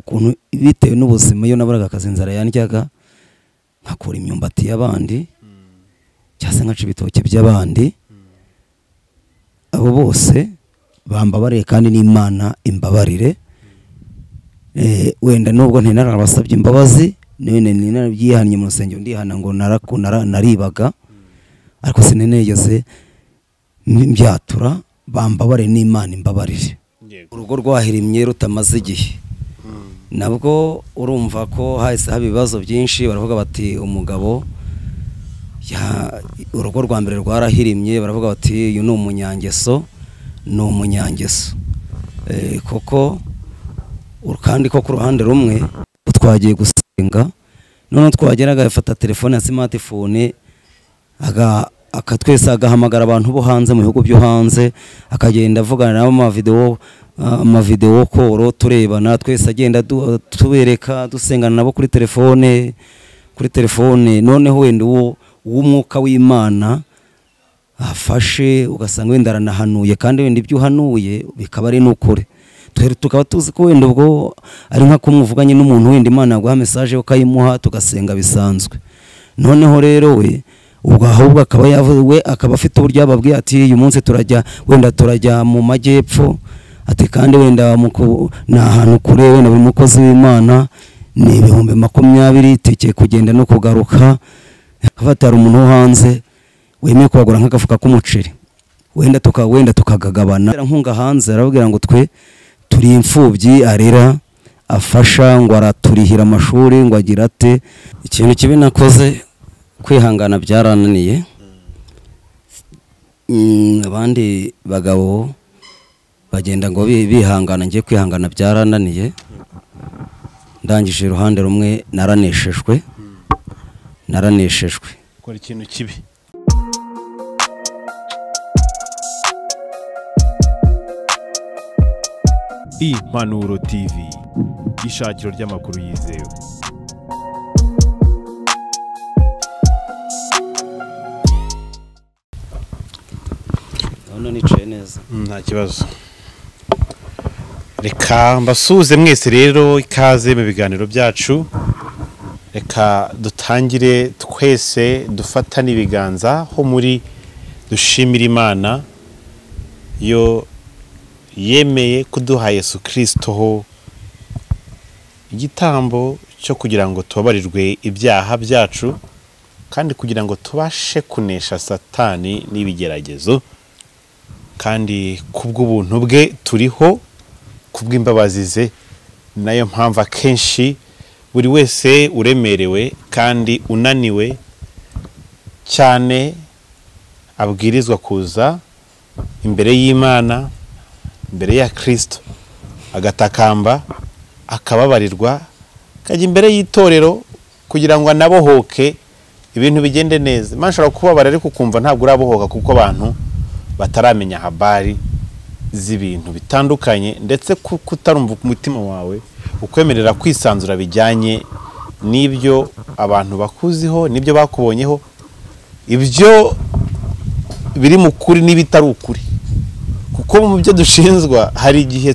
ukuntu bitewe n'ubuzima iyo nabaraga akazi inzara yandyaga nkakura imyumbati y'abandi cyase nkaca ibitoke by'abandi abo bose bambabariye kandi n'Imana imbabarire wenda nubwo ntinarabasabye imbabazi none ninabyihannye mu rusengero ndihana ngo naribaga ariko sinenegeze mbyatura bambabare n'Imana imbabarire urugo rwahirimye rutamaze igihe nabwo urumva ko hahise haba ibibazo byinshi baravuga bati umugabo urugo rwa mbere rwarahirimye baravuga bati uyu ni umunyangeso koko kandi ko ku ruhande rumwe twagiye gusenga none twageraga afata telefone ya smartphone twese agahamagara abantu bo hanze mu bihugu byo hanze akagenda avugana nabo amavideo koro turebana twese agenda tubereka dusengana nabo kuri telefone noneho wenda uw'umwuka w'Imana afashe ugasanga wenda aranahanuye kandi wenda ibyo uhanuye bikaba ari n'ukuri tukaba tuzi ko wenda ubwo ari nka kumuvuganye n'umuntu wenda Imana yaguha message ukayimuha tugasenga bisanzwe noneho rero we ubwo ahubwo akaba yavuwe akaba afite uburyo ababwiye ati uyu munsi turajya mu majyepfo ati kandi wenda na ahantu kure wenda buri mukozi w'Imana ni 20,000 tike kugenda no kugaruka afatara umuntu hanze wemeye kwagura nk'agafuka k'umuceri wenda tukagagabana nkunga hanze arabwira ngo twe turi imfubyi arera afasha ngo araturihira amashuri ngo agira ate ikintu kibi nakoze kwihangana byarananiye abandi bagabo bagenda ngo bihangana ngiye kwihangana byarananiye ndangije iruhande rumwe naraneshejwe kora ikintu kibi Impanuro TV ishakiro ry'amakuru yizewe none nicaye neza nta kibazo reka mbasuze mwese rero ikaze mu biganiro byacu reka dutangire twese dufatane ibiganza ho muri dushimira Imana yo yemeye kuduha Yesu Kristo ho igitambo cyo kugira ngo tubabarirwe ibyaha byacu kandi kugira ngo tubashe kunesha Satani n'ibigeragezo kandi kubw'ubuntu bwe turiho kubw'imbabazi ze nayo mpamvu akenshi buri wese uremerewe kandi unaniwe cyane abwirizwa kuza imbere y'Imana imbere ya Kristo agatakamba akababarirwa kajya imbere y'itorero kugira ngo anabohoke ibintu bigende neza manshobora kubabara ariko kumva ntabwo urabohoka kuko abantu bataramenya habari z'ibintu bitandukanye ndetse kutarumva umutima wawe ukwemerera kwisanzura bijyanye n'ibyo abantu bakuziho n'ibyo bakubonyeho ibyo biri mu kuri n'ibitari ukuri kuko mu byo dushinzwa hari igihe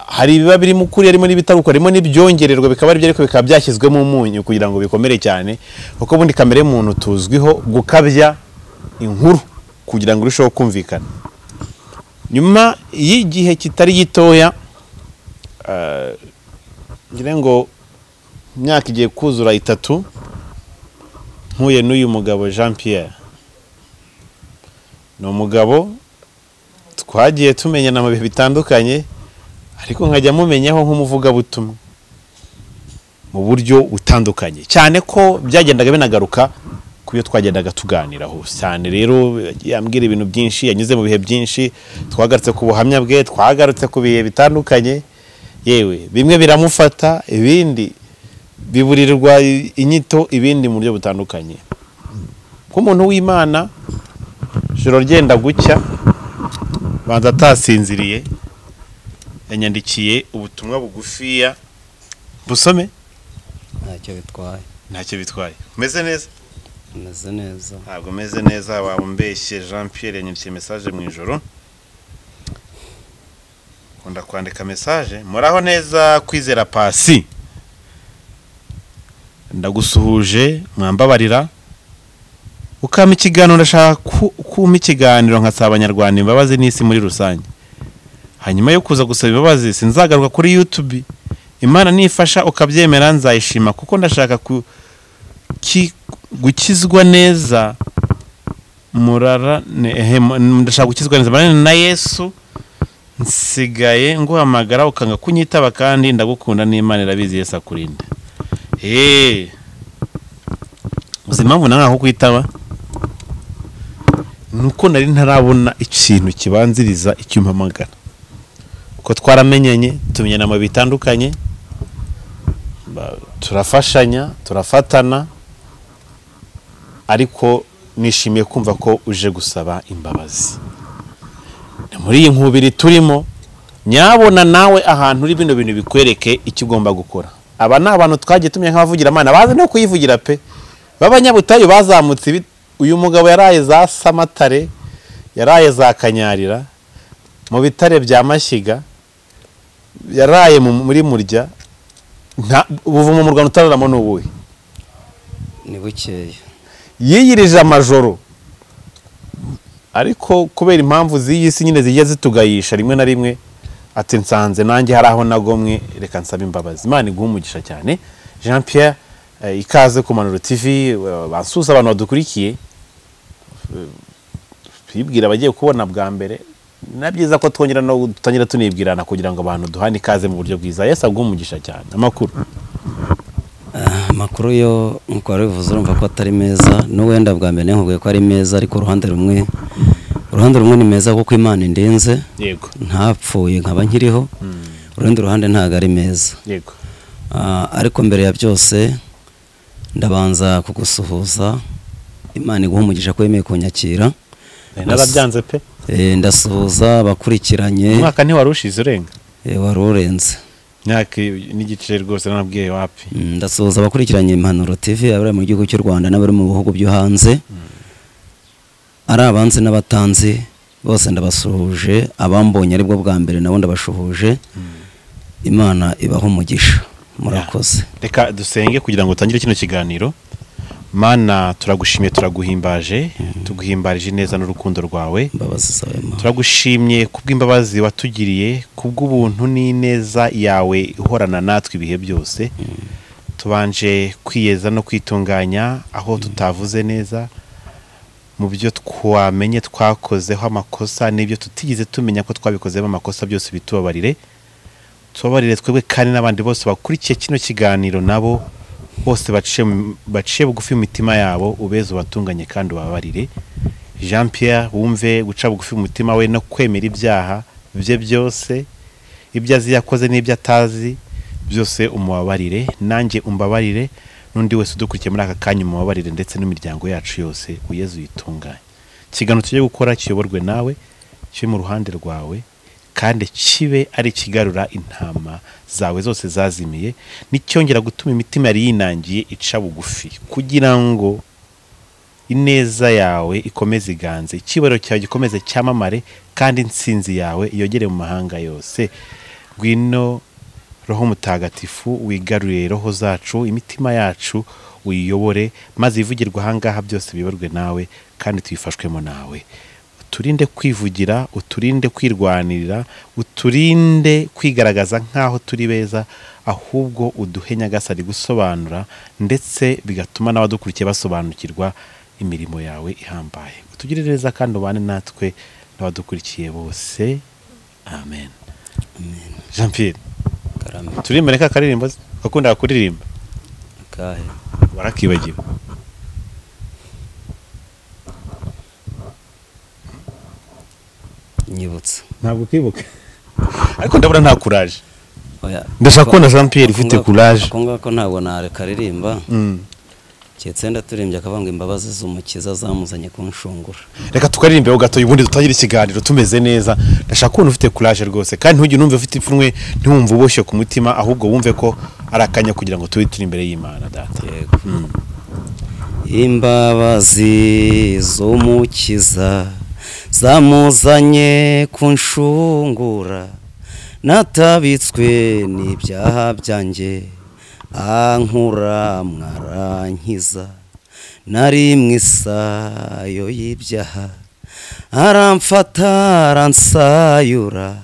hari ibiba biri mu kuri harimo n'ibitari ukuri harimo n'ibyongererwa bikaba aribyo ariko bikaba byashyizwemo umunyu kugira ngo bikomere cyane kuko bundi kamere y'umuntu tuzwiho gukabya inkuru kugira ngo urusheho kumvikana nyuma y'igihe kitari gitoya ngira ngo imyaka igiye kuzura 3 mpuye n'uyu mugabo Jean Pierre ni umugabo twagiye tumenyana mu bihe bitandukanye ariko nkajya mumenyeho nk'umuvugabutumwa mu buryo butandukanye cyane ko byagendaga binagaruka kuyo twagendaga tuganiraho cyane rero yambwira ibintu byinshi yanyuze mu bihe byinshi twagarutse ku buhamya bwe twagarutse ku bihe bitandukanye yewe bimwe biramufata ibindi biburirwa inyito ibindi mu buryo butandukanye nk'umuntu w'Imana joro ryenda gucya banza atasinziriye yanyandikiye ubutumwa bugufiya busome ntacyo bitwaye umeze neza meze neza ntabwo meze neza wabumbeshye Jean Pierre yanyandikiye message mu ijoro kunda kwandika message. Muraho neza Kwizera Pasi, ndagusuhuje mwambabarira ukama ikiganiro, ndashaka kuma ikiganiro nkasaba abanyarwanda imbabazi n'isi muri rusange. Hanyuma yo kuza gusaba imbabazi sinzagaruka kuri YouTube. Imana nifasha ukabyemera nzayishima, kuko ndashaka gukizwa neza ndashaka gukizwa neza na Yesu. Nsigaye nguhamagara ukanga kunyitaba, kandi ndagukunda n'Imana irabizi Yesu akurinda. Uzima mbona nkaho kwitaba nuko nari ntarabona ikintu kibanziriza icyumpamagara, uko twaramenyanye tumenyana mu bitandukanye, turafashanya turafatana, ariko nishimiye kumva ko uje gusaba imbabazi muri iyi nkubiri turimo. Nyabona nawe ahantu uri bino bintu bikwereke icyo ugomba gukora. Aba ni abantu twagiye tumenya nk'abavugira Imana, bazi no kuyivugira pe, b'abanyabutayu bazamutse. Uyu mugabo yaraye za Samatare, yaraye za Kanyarira, mu bitare bya Mashyiga, yaraye muri Murya. Ubuvumo mu Rwanda utararamo n'ubuhe ni bukeya. Yiyirije amajoro, ariko kubera impamvu z'iyi si nyine zijya zitugayisha rimwe na rimwe, ati nsanze nanjye hari aho nagomwe, reka nsaba imbabazi. Imana iguha umugisha cyane. Jean Pierre, ikaze ku Manuro TV. Basusa abantu badukurikiye, twibwira abagiye kubona bwa mbere, na byiza ko twongera no dutangira tunibwirana kugira ngo abantu duhane ikaze mu buryo bwiza. Yesu aguha umugisha cyane. Amakuru yo nkuko bivuze urumva ko atari meza, n'uwenda bwa mbere nkubwiye ko ari meza, ariko uruhande rumwe ni meza kuko Imana indenze, yego, ntapfuye nkaba nkiriho. Urundi ruhande ntago ari meza, yego. Ariko mbere ya byose ndabanza kugusuhuza. Imana iguha umugisha ko yemeye kunyakira. Narabyanze pe. Ndasuhuza abakurikiranye. Umwaka nti warushize urenga? Wari urenze myaka n'igice rwose, nabwiye wapi. Ndasuhuza abakurikiranye Manuro TV, abari mu gihugu cy'u Rwanda n'abari mu bihugu byo hanze, ari abanzi n'abatanzi bose ndabasuhuje. Abambonye aribwo bwa mbere nabo ndabashuhuje. Imana ibaho umugisha. Murakoze. Reka dusenge kugira ngo utangire kino kiganiro. Mana, turagushimye turaguhimbaje, tuguhimbarije neza n'urukundo rwawe. Turagushimye kubw'imbabazi watugiriye, kubw'ubuntu n'ineza yawe ihorana natwe ibihe byose. Tubanje kwiyeza no kwitunganya aho tutavuze neza, mu byo twamenye twakozeho amakosa, n'ibyo tutigeze tumenya ko twabikozeho amakosa byose bitubabarire. Tubabarire twebwe kandi n'abandi bose bakurikiye kino kiganiro, nabo bose baciye bugufi mu mitima yabo, ubeze ubatunganye kandi ubabarire. Jean Pierre wumve guca bugufi mu mutima we no kwemera ibyaha bye byose, ibyo azi yakoze n'ibyo atazi byose umubabarire. Nanjye umbabarire, n'undi wese udukurikiye muri aka kanya umubabarire, ndetse n'imiryango yacu yose uyeze uyitunganye. Ikiganiro tugiye gukora kiyoborwe nawe, kibe mu ruhande rwawe, kandi kibe ari kigarura intama zawe zose zazimiye, nicyongera gutuma imitima yari yinangiye ica bugufi, kugira ngo ineza yawe ikomeze iganze, ikibaro cyawe gikomeze cyamamare, kandi insinzi yawe yogere mu mahanga yose. Ngwino Roho Mutagatifu, wigarurire roho zacu, imitima yacu uyiyobore, maze ivugirwa ahangaha byose biyoborwe nawe, kandi tuyifashwemo nawe. Uturinde kwivugira, uturinde kwirwanirira, uturinde kwigaragaza nk'aho turi beza, ahubwo uduhe Nyagasani gusobanura, ndetse bigatuma n'abadukurikiye basobanukirwa imirimo yawe ihambaye. Utugire neza kandi ubane natwe n'abadukurikiye bose. Amen. Jean Pierre, turirimba reka karirimbo bakunda kuririmba kahe warakibagiwe. Nyibutse Ntabwo kwibuka, ariko ndabona nta courage. Ndashaka kubona Jean Pierre ufite courage. Ko ntabwo nareka ririmba. Cyetse ndaturimbye akavanga imbabazi z'umukiza zamuzanye kunshungura. Reka tukaririmbe gato ubundi dutangire ikiganiro tumeze neza. Ndashaka kubona ufite courage rwose, kandi ntujye numve ufite ipfunwe, ntiwumve uboshye ku mutima, ahubwo wumve ko arakanya kugira ngo tube turi imbere y'Imana data. Imbabazi z'umukiza zamuzanye kunshungura, natabitswe n'ibyaha byanjye ankura mwarankiza nari mu isayo y'ibyaha aramfata aransayura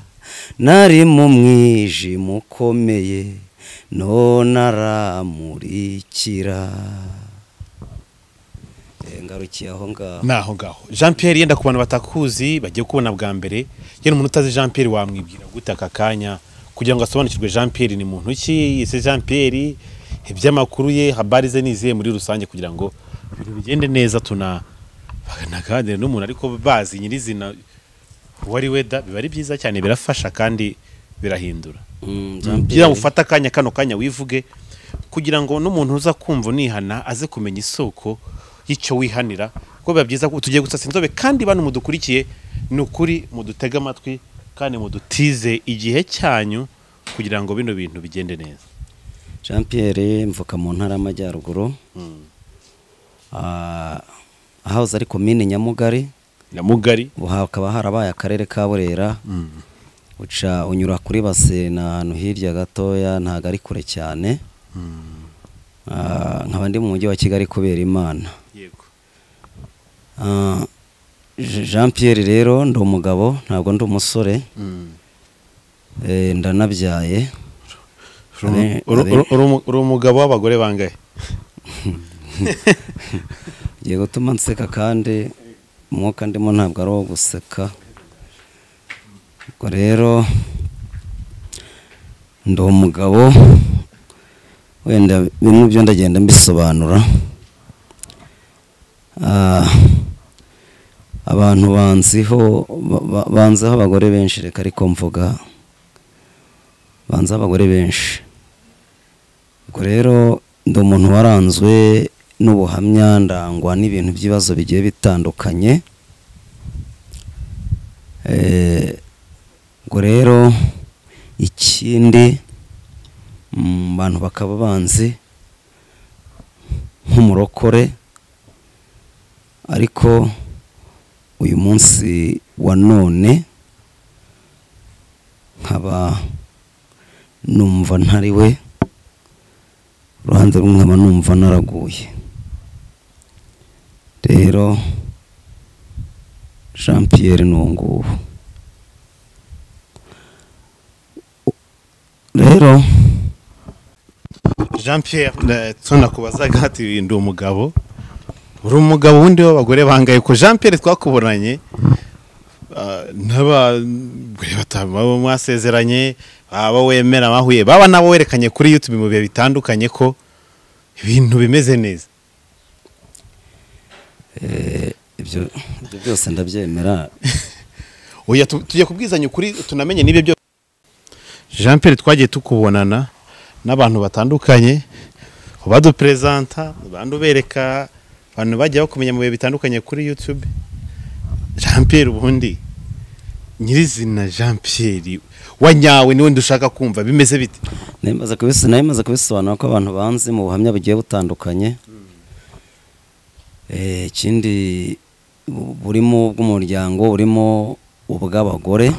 nari mu mwijima ukomeye none aramurikira. Ngarukiye aho ngaho. Naho ngaho Jean Pierre, yenda ku bantu batakuzi bagiye kubona bwa mbere, yenda umuntu utazi Jean Pierre wamwibwira gute aka kanya kugira ngo asobanukirwe Jean Pierre ni muntu ki, ese Jean Pierre iby'amakuru ye habari ze niziye muri rusange kugira ngo ibintu bigende neza baganaganira n'umuntu ariko bazi nyirizina wari weda, biba ari byiza cyane, birafasha kandi birahindura. Kugira ngo ufate akanya kano kanya wivuge kugira ngo n'umuntu uza kumva nihana aze kumenya isoko y'icyo wihanira, ko biba byiza ko tugiye gusasa inzobe kandi bantu mudukurikiye ni ukuri mudutega amatwi kandi mudutize igihe cyanyu kugira ngo bino bintu bigende neza. Jean Pierre mvuka mu ntara y'Amajyaruguru, ahahoze ari komine Nyamugari, ubu hakaba harabaye akarere ka Burera, uca unyura kuri base na ahantu hirya gatoya ntago ari kure cyane, nkaba ndi mu mujyi wa Kigali kubera Imana. Jean Pierre rero ndi umugabo ntabwo ndi umusore, ndanabyaye. Uri umugabo w'abagore bangahe? Ngiye gutuma nseka kandi umwuka ndimo ntabwo ari uwo guseka. Ubwo rero ndi umugabo, wenda bimwe byo ndagenda mbisobanura. Abantu banziho abagore benshi, reka ariko mvuga banze abagore benshi. Ubwo rero ndi umuntu waranzwe n'ubuhamya, ndangwa n'ibintu by'ibibazo bigiye bitandukanye. Ubwo rero ikindi abantu bakaba banzi nk'umurokore, ariko uyu munsi wa none nkaba numva ntari we, uruhande rumwe nkaba numva naraguye. Rero Jean Pierre n'uwo rero Jean Pierre tunakubazaga ati ndi umugabo, uri umugabo wundi w'abagore bangaye? Ko Jean Pierre twakubonanye n'abagore bataba mwasezeranye, aba wemera bahuye, baba nabo werekanye kuri YouTube mu bihe bitandukanye ko ibintu bimeze neza. Ibyo byose ndabyemera. Oya tujye kubwizanya ukuri tunamenye n'ibyo byo. Jean Pierre twagiye tukubonana n'abantu batandukanye, badupresenta, abantu bereka, abantu bajya bakumenya mu bihe bitandukanye kuri YouTube. Jean Pierre ubundi nyirizina Jean Pierre wanyawe niwe ndushaka kumva bimeze bite? Nemaze kubisobanura ko abantu banzi mu buhamya bugiye butandukanye. Ikindi burimo bw'umuryango, burimo ubw'abagore.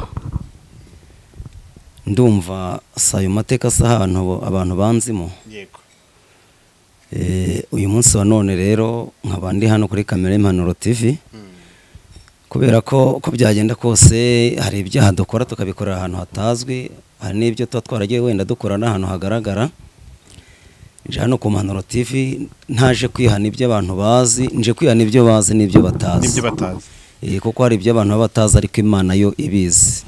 Ndumva sayo mateka sahantu abantu banzimo. Yego. Uyu munsi wa none rero nkaba ndi hano kuri kamera y'Impanuro TV, kubera ko byagenda kose hari ibyaha dukora tukabikorera ahantu hatazwi, hari n'ibyo tuba twaragiye wenda dukora n'ahantu hagaragara. Nje hano ku Mpanuro TV ntaje kwihana ibyo abantu bazi, nje kwihana ibyo bazi n'ibyo batazi. Kuko hari ibyo abantu batazi ariko Imana yo ibizi.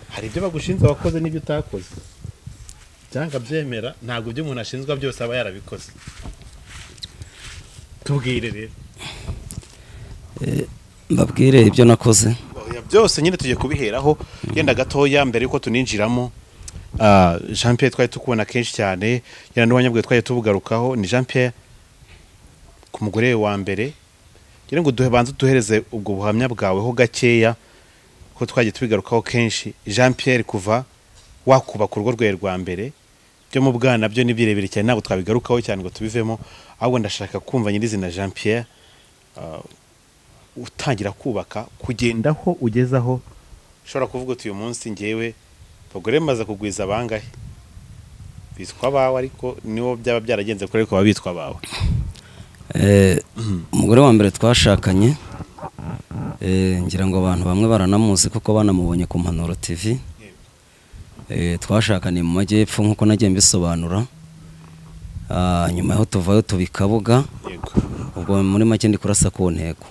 Hari ibyo bagushinzwe wakoze n'ibyo utakoze, cyangwa byemera ntabwo ibyo umuntu ashinzwe byose aba yarabikoze. Tubwire rero. Mbabwire ibyo nakoze. Byose nyine tugiye kubiheraho yenda gatoya mbere yuko tuninjiramo. Jean Pierre twari tukubona kenshi cyane, yenda n'ubanyabwe twari tubugarukaho. Ni Jean Pierre ku mugore wa mbere, ngira ngo banze duhereze ubwo buhamya bwawe ho gakeya ko twagiye tubigarukaho kenshi. Jean Pierre kuva wakubaka urugo rwe rwa mbere, byo mu bwana byo nibirebere cyane ntabwo twabigarukaho cyane ngo tubivemo, ahubwo ndashaka kumva nyirizina Jean Pierre utangira kubaka kugendaho ugezaho ushobora kuvuga uti uyu munsi ngewe abagore maze kugwiza bangahe bitwa bawe ariko niwo byaba byaragenze kure ko babitwa bawe umugore wa mbere twashakanye ngira ngo abantu bamwe baranamuzi kuko banamubonye ku Mpanuro TV twashakanye mu majyepfo nkuko nagiye mbisobanura nyuma yaho tuvayo tubikabuga ubwo muri make ndi kurasa ku ntego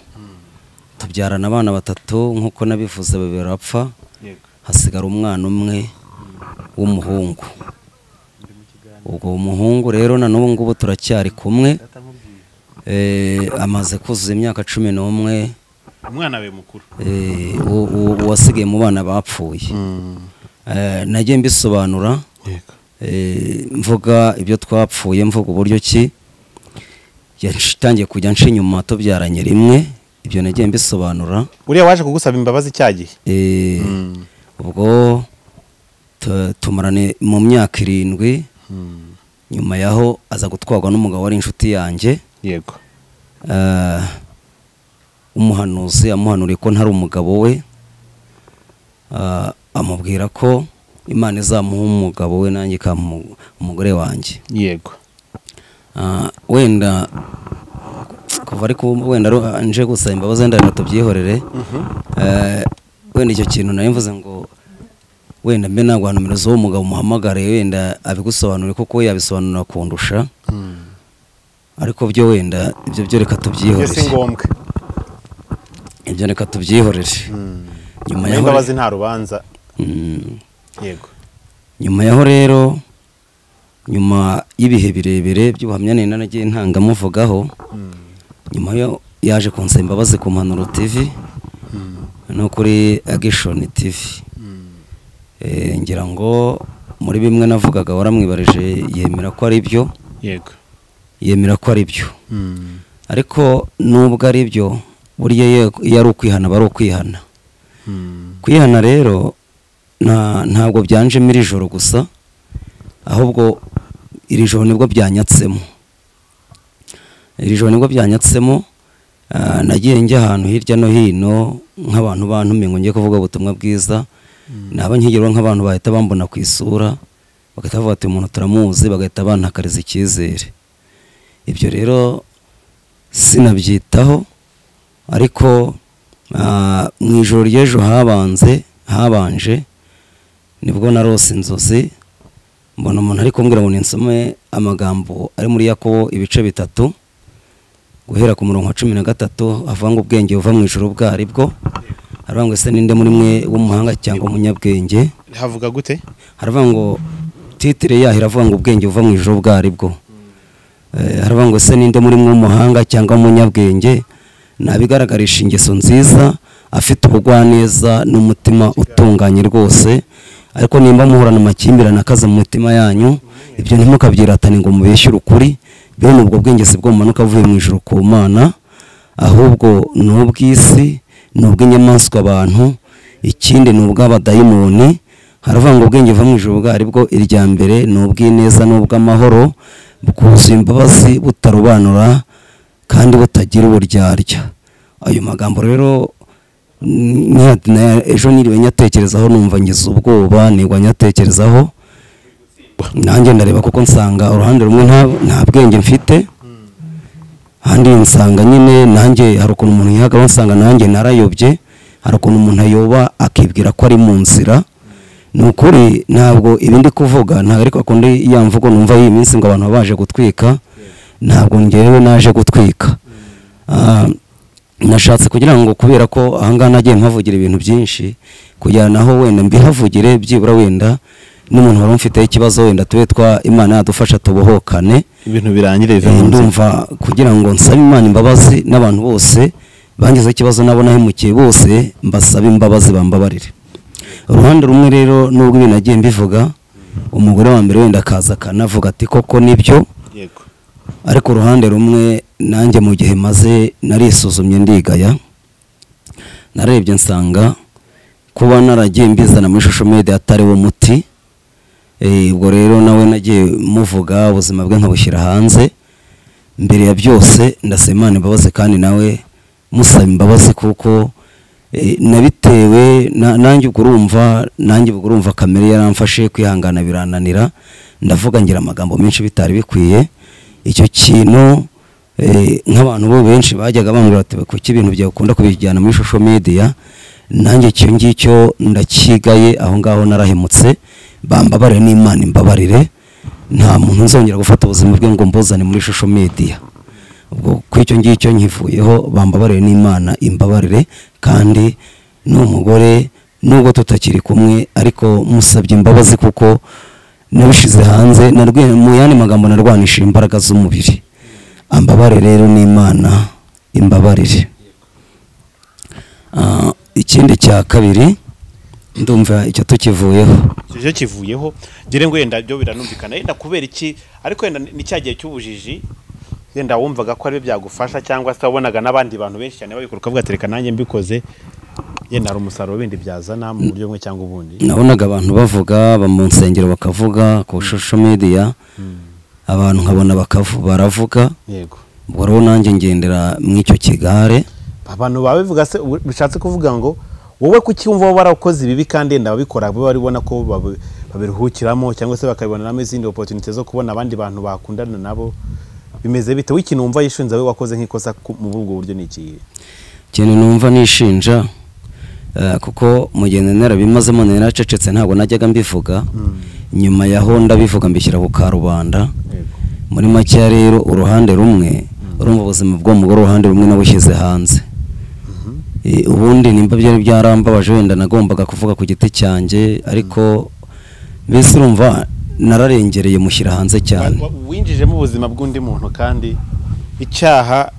tubyarana abana 3 nkuko nabivuze barapfa hasigara umwana umwe w'umuhungu ubwo umuhungu rero na n'ubu ngubu turacyari kumwe amaze kuzuza imyaka 11 umwana we mukuru wasigaye mu bana bapfuye nagiye mbisobanura mvuga ibyo twapfuye mvuga uburyo ki yatangiye kujya nshi nyuma tubyaranye rimwe ibyo nagiye mbisobanura uriya waje kugusaba imbabazi cyagiye ubwo tumarane mu myaka 7 nyuma yaho aza gutwarwa n'umugabo wari inshuti yanjye yego umuhanuzi amuhanuriye ko ntari umugabo we amubwira ko Imana izamuha umugabo we nanjye umugore wanjye yego wenda kuva ariko wenda nje gusaba imbabazi wenda tubyihorere wenda icyo kintu nari mvuze ngo wenda mbe nagwa nomero zo umugabo muhamagare wenda abigusobanure kuko yabisobanura kundusha ariko byo wenda ibyo reka tubyihorere si ngombwa ibyo reka tubyihorere nyuma yaho imbabazi nta rubanza yego nyuma yaho rero nyuma y'ibihe birebire by'ubuhamya nagiye ntangamuvugaho nyuma yo yaje kunsaba imbabazi ku Mpanuro TV no kuri Action TV ngira ngo muri bimwe navugaga waramwibarije yemera ko ari byo yego yemera ko ari byo ariko nubwo ari byo burya yari ukwihana bari ukwihana kwihana rero ntabwo byanje muri joro gusa ahubwo iri joro nibwo byanyatsemo nagiye njya ahantu hirya no hino nk'abantu bantumiye ngo njye kuvuga ubutumwa bwiza naba nkigero nk'abantu bahita bambona ku isura bagahita bavuga ati umuntu turamuzi bagahita bantakariza icyizere ibyo rero sinabyitaho ariko mu ijoro ry'ejo habanje nibwo narose inzozi mbona umuntu ari kumbwira ngo ninsome amagambo ari muri Yakobo ibice 3 guhera ku murongo wa 13 avuga ngo ubwenge buva mu ijoro bwaribwo haravuga ngo se ninde muri mwe w'umuhanga cyangwa umunyabwenge havuga gute haravuga ngo titre yaho iravuga ngo ubwenge buva mu ijoro bwaribwo haravuga ngo se ninde muri mwe w'umuhanga cyangwa umunyabwenge nabigaragarisha ingeso nziza afite ubugwaneza n'umutima utunganye rwose ariko nimba muhorana amakimbirane akaza mu mutima yanyu ibyo ntimukabyiratane ngo mubeshyure ukuri bene ubwo bwenge si bwo mumanuka avuye mu ijuru ku Mana ahubwo n'ubw'isi n'ubw'inyamaswa abantu ikindi n'ubw'abadayimoni haravuga ngo ubwenge buva mu ijuru bwaribwo irya mbere n'ubw'ineza n'ubw'amahoro bwuzuye imbabazi butarobanura kandi butagira uburyarya ayo magambo rero ejo niriwe nyatekerezaho numva ngize ubwoba nigwa nyatekerezaho nanjye ndareba kuko nsanga uruhande rumwe nta bwenge mfite handi nsanga nyine nanjye hari ukuntu umuntu yihaga nsanga nanjye narayobye hari ukuntu umuntu ayoba akibwira ko ari mu nzira ni ukuri ntabwo ibindi kuvuga ntabwo ariko akundi ya mvugo numva iyi minsi ngo abantu baje gutwika ntabwo ngewe naje gutwika nashatse kugira ngo kubera ko ahangaha nagiye mpavugira ibintu byinshi kugira naho wenda mbihavugire byibura wenda n'umuntu wari umfite ikibazo wenda tube Imana yadufasha tubohokane ibintu birangire ndumva kugira ngo nsabe Imana imbabazi n'abantu bose bangize ikibazo nabo nahemukiye bose mbasaba imbabazi bambabarire uruhande rumwe rero nubwo ibintu nagiye mbivuga umugore wa mbere wenda akaza kanavuga ati koko nibyo yego ariko uruhande rumwe nanjye mu gihe maze narisuzumye ndigaya narebye nsanga kuba naragiye mbizana muri social media atari wo muti ubwo rero nawe nagiye muvuga ubuzima bwe nkabushyira hanze mbere ya byose ndasaba Imana imbabazi kandi nawe musaba imbabazi kuko nabitewe nanjye ubwo urumva kamere yaramfashe kwihangana birananira, ndavuga ngira amagambo menshi bitari bikwiye. Icyo kintu nk'abantu bo benshi bajyaga bambwira bati kuki ibintu byawe ukunda kubijyana muri social media, nanjye icyo ngicyo ndakigaye, aho ngaho narahemutse, bambabarire n'Imana imbabarire, nta muntu nzongera gufata ubuzima bwe ngo mbuzane muri social media. Ubwo kw'icyo ngicyo nkivuyeho, bambabarire n'Imana imbabarire, kandi n'umugore nubwo tutakiri kumwe ariko musabye imbabazi kuko nabishize hanze, mu yandi magambo narwanishije imbaraga z'umubiri. Ambabarire rero n'Imana imbabarire. Ikindi cya kabiri ndumva icyo tukivuyeho. Icyo kivuyeho ngire ngo yenda byo biranumvikana, yenda kubera iki, ariko yenda ni cyagiye cy'ubujiji, yenda wumvaga ko ari byagufasha cyangwa se wabonaga n'abandi bantu benshi cyane babikora ukavuga ati reka nanjye mbikoze, yenda ari umusaruro windi byazana mu buryo bumwe cyangwa ubundi. Nabonaga abantu bavuga mu nsengero bakavuga ku social media, abantu nkabona baravuga, yego, ubwo rero nanjye ngendera mu icyo kigare. Abantu babivuga se bishatse kuvuga ngo wowe kuki wumva warakoze ibibi kandi yenda babikora baribona ko babiruhukiramo cyangwa se bakabibonamo izindi opportunity zo kubona abandi bantu bakundana nabo, bimeze bite? W'ikintu wumva yishinja we wakoze nk'ikosa mu ubwo buryo niki? Ikintu numva nishinja kuko mugende narabimazemo naracecetse, ntabwo najyaga mbivuga, nyuma yaho ndabivuga mbishyira ku karubanda. Muri make rero uruhande rumwe urumva ubuzima bw'umugore, uruhande rumwe nabushyize hanze. Ubundi nimba byari byarambabaje, wenda nagombaga kuvuga ku giti cyanjye, ariko mbese urumva nararengereye mushyira hanze cyane. Winjijemo ubuzima bw'undi muntu kandi icyaha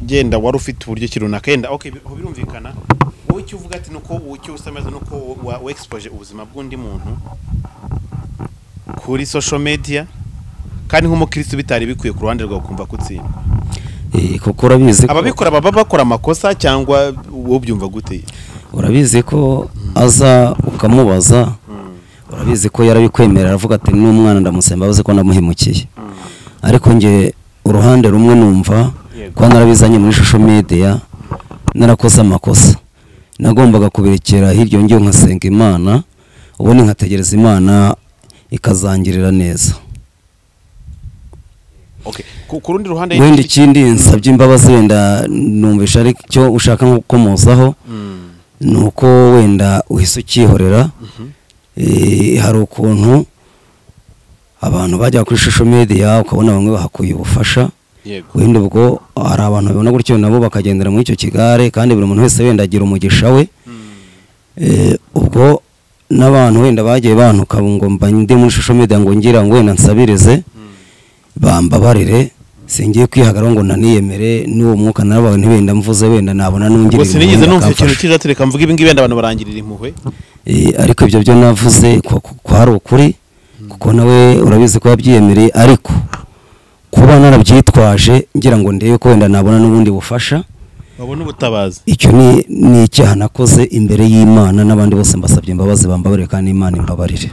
genda wari ufite uburyo kirunaka, yenda okay birumvikana. Wowe icyo uvuga ati nuko ucyo usameza nuko wa expose ubuzima bw'undi muntu kuri social media, kandi nk'umukristo bitari bikwiye ku ruhande rwawe kumva kutsindwa. Kuko urabizi ko ababikora baba bakora amakosa, cyangwa wowe byumva gute? Urabizi ko aza ukamubaza, urabizi ko yarabikwemerera, aravuga ati n'umwana ndamusemba baze ko namuhemukiye. Ariko nge uruhande rumwe numva ko narabizanye muri social media narakoze amakosa, nagombaga kubirekera hiryo ngiyo nkasenga Imana, ubundi nkategereza Imana ikazangirira neza. Okay, ku rundi ruhande wenda ikindi nsabye imbabazi, wenda numvisha ari cyo ushaka nko komozaho, nuko wenda uhise ukihorera. Hari ukuntu abantu bajya kuri social media ukabona bamwe bahakuye ubufasha, wenda ubwo hari abantu babona gutyo nabo bakagendera muri icyo kigare, kandi buri muntu wese wenda agira umugisha we. Ubwo n'abantu wenda bagiye bantuka ngo ndi muri social media ngo ngira ngo wenda nsabirize, bambabarire, singiye kwihagarara ngo naniyemere n'uwo mwuka narabawe ntibenda mvuze, wenda nabona nungire. Bose nigeze numva ikintu kizatereka mvuga ibi ngibi wenda abantu barangirira impuhwe. Ariko ibyo byo navuze ko hari ukuri, kuko nawe urabizi ko yabyiyemereye, ariko kuba narabyitwaje ngira ngo ndebe ko wenda nabona n'ubundi bufasha, babona ubutabazi. Icyo ni icyaha nakoze imbere y'Imana, n'abandi bose mbasabye imbabazi, bambabarire kandi Imana imbabarire.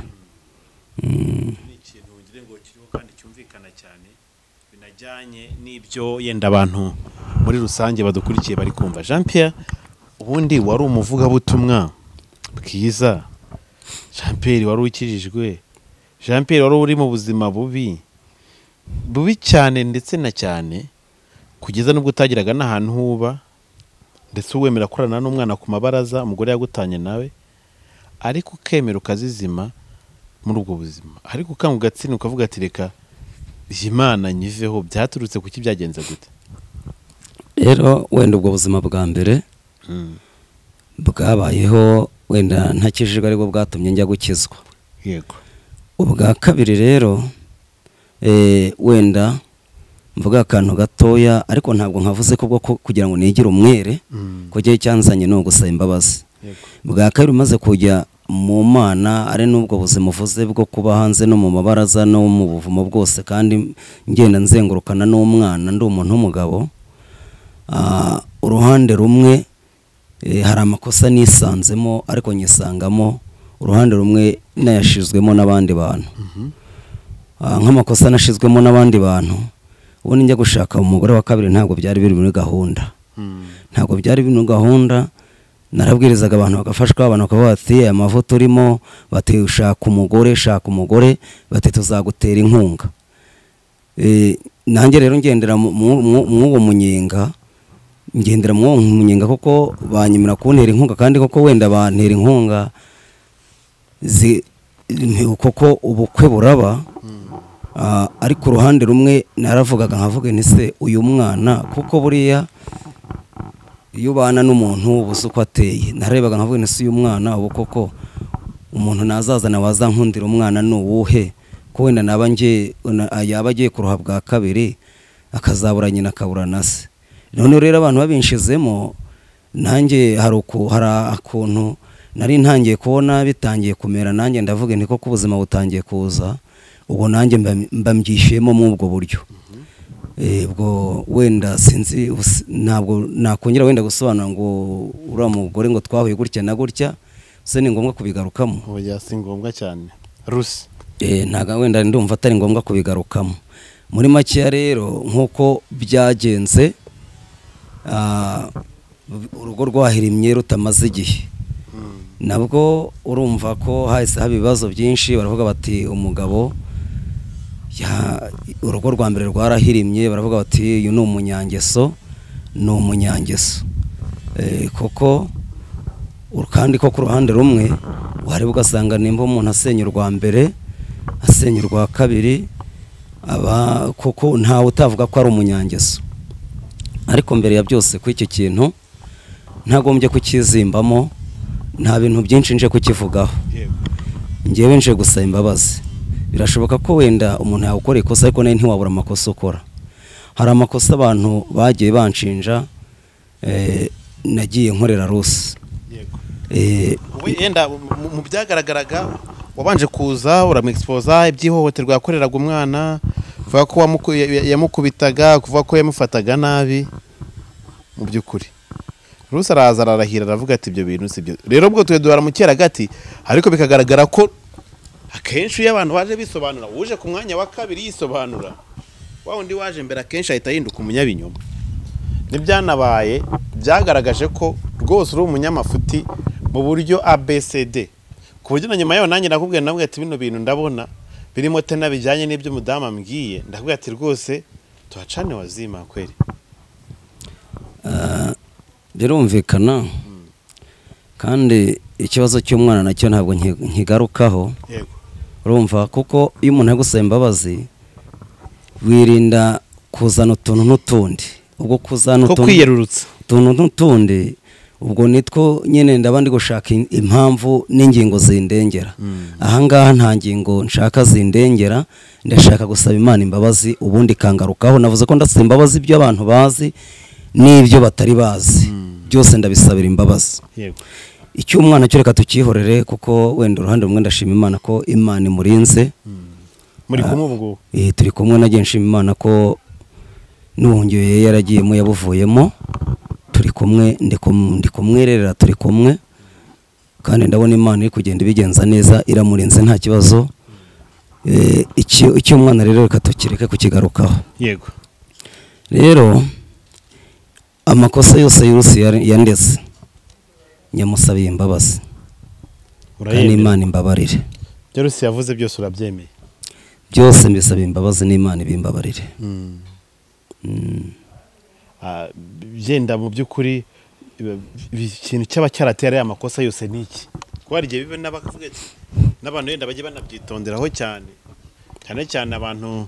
Binajyanye n'ibyo yenda abantu muri rusange badukurikiye bari kumva. Jean Pierre, ubundi wari umuvugabutumwa bwiza, Jean Pierre wari ukijijwe, Jean Pierre wari uri mu buzima bubi cyane ndetse na cyane, kugeza nubwo utagiraga n'ahantu huba, ndetse uwemera kurana n'umwana ku mabaraza, umugore yagutanye nawe, ariko ukemera ukazizima muri ubwo buzima, ariko ukanga ugatsina ukavuga ati reka Imana nyiveho. Byaturutse kuki, byagenze gute? Rero wenda ubwo buzima bwa mbere bwabayeho wenda ntakijijwe, ariko bwatumye njya gukizwa. Yego. Ubwa kabiri rero wenda mvuga akantu gatoya, ariko ntabwo nkavuze ko bwo kugira ngo nigire umwere, kujya cyanzanye no gusaba imbabazi. Bwa kabiri maze kujya mu Mana, ari n'ubwo buzima uvuze bwo kuba hanze no mu mabaraza no mu buvumo bwose, kandi ngenda nzengurukana n'umwana, ndi umuntu w'umugabo. Uruhande rumwe hari amakosa nisanzemo, ariko nyisangamo uruhande rumwe nayashizwemo n'abandi bantu. Nk'amakosa nashizwemo n'abandi bantu, ubundi njya gushaka umugore wa kabiri ntabwo byari biri muri gahunda, ntabwo byari biri muri gahunda. narabwirizaga abantu bagafashwa, abantu bakavuga bati aya mavuta urimo, bati shaka umugore, bati tuzagutera inkunga. Nanjye rero ngendera mw'uwo munyenga, kuko banyemera kuntera inkunga, kandi koko wenda bantera inkunga koko ubukwe buraba. Ariko uruhande rumwe naravugaga nkavuga nti se uyu mwana kuko buriya iyo ubana n'umuntu ubuze uko ateye, narebaga nkavuga nti se uyu mwana ubu koko umuntu nazazana wazankundira umwana n'uwuhe, ko wenda yaba agiye kuruha bwa kabiri akazabura nyina akabura na se. None rero abantu babinshizemo, nanjye hari akuntu nari ntangiye kubona bitangiye kumera, nanjye ndavuga nti koko ubuzima butangiye kuza, ubwo nanjye mbyishiyemo mu ubwo buryo. Ubwo wenda sinzi, ntabwo nakongera wenda gusobanura ngo uriya mugore ngo twahuye gutya na gutya, se ni ngombwa kubigarukamo? Oya, si ngombwa cyane Rusi. Ntago wenda ndumva atari ngombwa kubigarukamo. Muri makeya rero nk'uko byagenze, urugo rwahirimye rutamaze igihe, nabwo urumva ko hahise haba ibibazo byinshi. Baravuga bati umugabo urugo rwa mbere rwarahirimye, baravuga bati uyu ni umunyangeso, koko kandi ko ku ruhande rumwe wareba ugasanga nimba umuntu asenya urwa mbere, asenya urwa kabiri, koko ntawe utavuga ko ari umunyangeso. Ariko mbere ya byose ku iki kintu ntagombye kukizimbamo, nta bintu byinshi nje kukivugaho. Ngewe nje gusaba imbabazi. Birashoboka ko wenda umuntu yawukora ikosa, ariko nawe ntiwabura amakosa ukora. Hari amakosa abantu bagiye banshinja, nagiye nkorera Rusi. Wenda mu byagaragaraga wabanje kuza uramexposa ibyihohoterwa yakoreraga umwana, kuvuga ko yamukubitaga, kuvuga ko yamufataga nabi. Mu by'ukuri Rusi araza ararahira aravuga ati ibyo bintu sibyo. Rero ubwo tuye duhara mu cyeragati, ariko bikagaragara ko akenshi iyo abantu baje bisobanura, uje ku mwanya wa kabiri yisobanura, wa wundi waje mbere akenshi ahita ahinduka umunyabinyoma. Nibyanabaye byagaragaje ko rwose uri umunyamafuti mu buryo ABCD, ku buryo na nyuma yaho nanjye nakubwiye nabwo ati bino bintu ndabona birimo tena bijyanye n'ibyo mudamu ambwiye, ndakubwira ati rwose tuhacane wazima kweli. Birumvikana, kandi ikibazo cy'umwana nacyo ntabwo nkigarukaho. Urumva kuko iyo umuntu yagusaba imbabazi wirinda kuzana utuntu n'utundi, ubwo kuzana utuntu n'utundi ubwo nitwo nyine ndaba ndi gushaka impamvu n'ingingo zindengera. Ahangaha nta ngingo nshaka zindengera, ndashaka gusaba Imana imbabazi ubundi kangarukaho. Navuze ko ndasaba imbabazi ibyo abantu bazi n'ibyo batari bazi, byose ndabisabira imbabazi. Icyo umwana cyo reka tukihorere, kuko wenda uruhande rumwe ndashima Imana ko Imana imurinze. Muri kumwe ubwo? Turi kumwe, nagiye nshima Imana ko n'ubuhungiro yaragiyemo yabuvuyemo, turi kumwe, ndi kumwerera, turi kumwe, kandi ndabona Imana iri kugenda ibigenza neza, iramurinze nta kibazo. Icyo umwana rero reka tukireke kukigarukaho. Yego. Rero amakosa yose y'Urusi yandeze nyamusabiye imbabazi, kandi Imana imbabarire. Rusi yavuze byose urabyemeye? Byose mbisabiye imbabazi n'Imana ibimbabarire. Byenda mu by'ukuri ikintu cyaba cyaratera amakosa yose ni iki? Kuko hari igihe bibe n'abavuga ati n'abantu wenda bajye banabyitonderaho cyane cyane abantu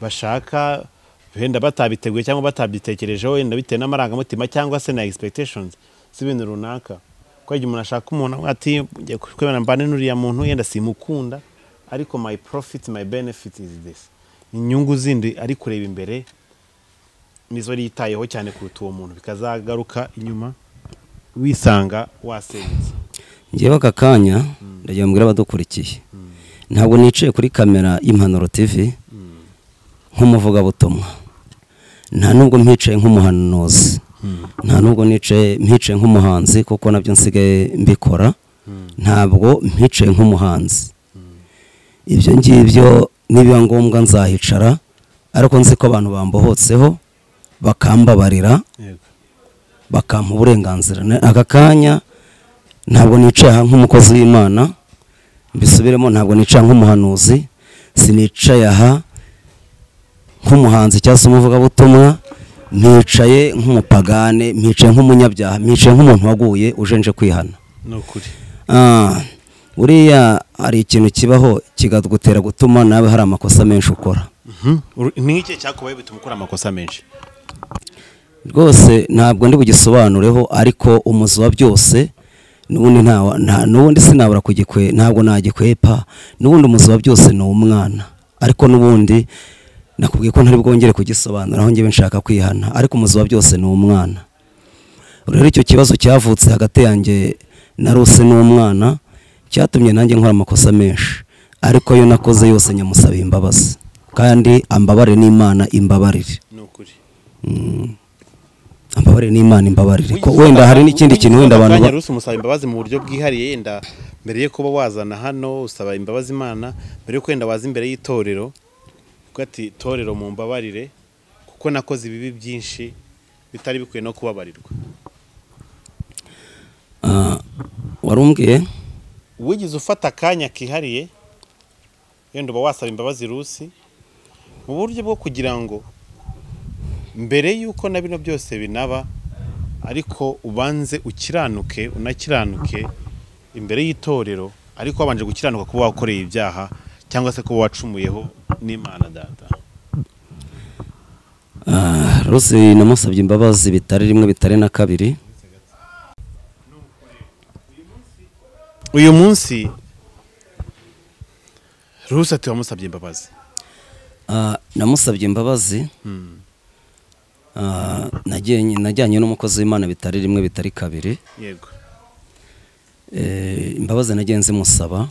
bashaka wenda batabiteguye cyangwa batabyitekerejeho, wenda bitewe n'amarangamutima cyangwa se na expectations z'ibintu runaka. Ko igihe umuntu ashaka umuntu ati ngiye kwemera mbane n'uriya muntu yenda simukunda, ariko my profit, my benefit is this, inyungu zindi ari kureba imbere nizo yitayeho cyane kuruta uwo muntu, bikazagaruka inyuma wisanga wasenze. Ngiye baka kanya ndagiye mbwira abadukurikiye, ntabwo nicaye kuri kamera y'Impanuro TV nk'umuvuga butumwa, nta nubwo mpicaye nk'umuhanuzi, nta nubwo mpicaye nk'umuhanzi, kuko nabyo nsigaye mbikora. Ntabwo mpicaye nk'umuhanzi. Ibyo ngibyo nibiba ngombwa nzahicara, ariko nzi ko abantu bambohotseho bakambabarira, bakampa uburenganzira. Aka kanya ntabwo nicaye aha nk'umukozi w'Imana, mbisubiremo, ntabwo nicaye nk'umuhanuzi, sinicaye aha nk'umuhanzi cyangwa se umuvugabutumwa, mpicaye nk'umupagane, mpicaye nk'umunyabyaha, mpicaye nk'umuntu waguye ujenje kwihana. Nukuri. Uriya hari ikintu kibaho kikagutera gutuma nawe hari amakosa menshi ukora. Ni iki cyakubaye bituma ukora amakosa menshi? Rwose ntabwo ndi bugisobanureho, ariko umuzi wa byose n'ubundi sinabura kugikwe, ntabwo nagikwepa, n'ubundi umuzi wa byose ni umwana, ariko n'ubundi nakubwiye ko ntari bwongere kugisobanura aho ngiye nshaka kwihana, ariko umuzi wa byose ni umwana. Rero icyo kibazo cyavutse hagati yanjye na Rose n'umwana cyatumye nanjye nkora amakosa menshi, ariko yo nakoze yose nyamusaba imbabazi, kandi ambabare n'Imana imbabarire. Nukuri. Ambabare n'Imana imbabarire. Ko wenda hari n'ikindi kintu wenda abantu Rose umusaba imbabazi mu buryo bwihariye, yenda mbere yo kuba wazana hano usaba imbabazi Imana, mbere yo kwenda waza imbere y'itorero ati torero mu mbabarire kuko nakoze ibibi byinshi bitari bikwiye no kubabarirwa. Warumbwiye wigize ufata akanya kihariye yenda uba wasaba imbabazi Rusi mu buryo bwo kugira ngo mbere yuko na bino byose binaba, ariko ubanze ukiranuke, unakiranuke imbere y'itorero, ariko wabanje gukiranuka kuba wakoreye ibyaha cyangwa se kuba wacumuyeho n'Imana Data. Rose namusabye imbabazi bitari rimwe bitari na kabiri. Uyu munsi Rose ati wamusabye imbabazi. Namusabye imbabazi. Najyanye n'umukozi w'Imana bitari rimwe bitari kabiri. Yego. Imbabazi nagenze musaba.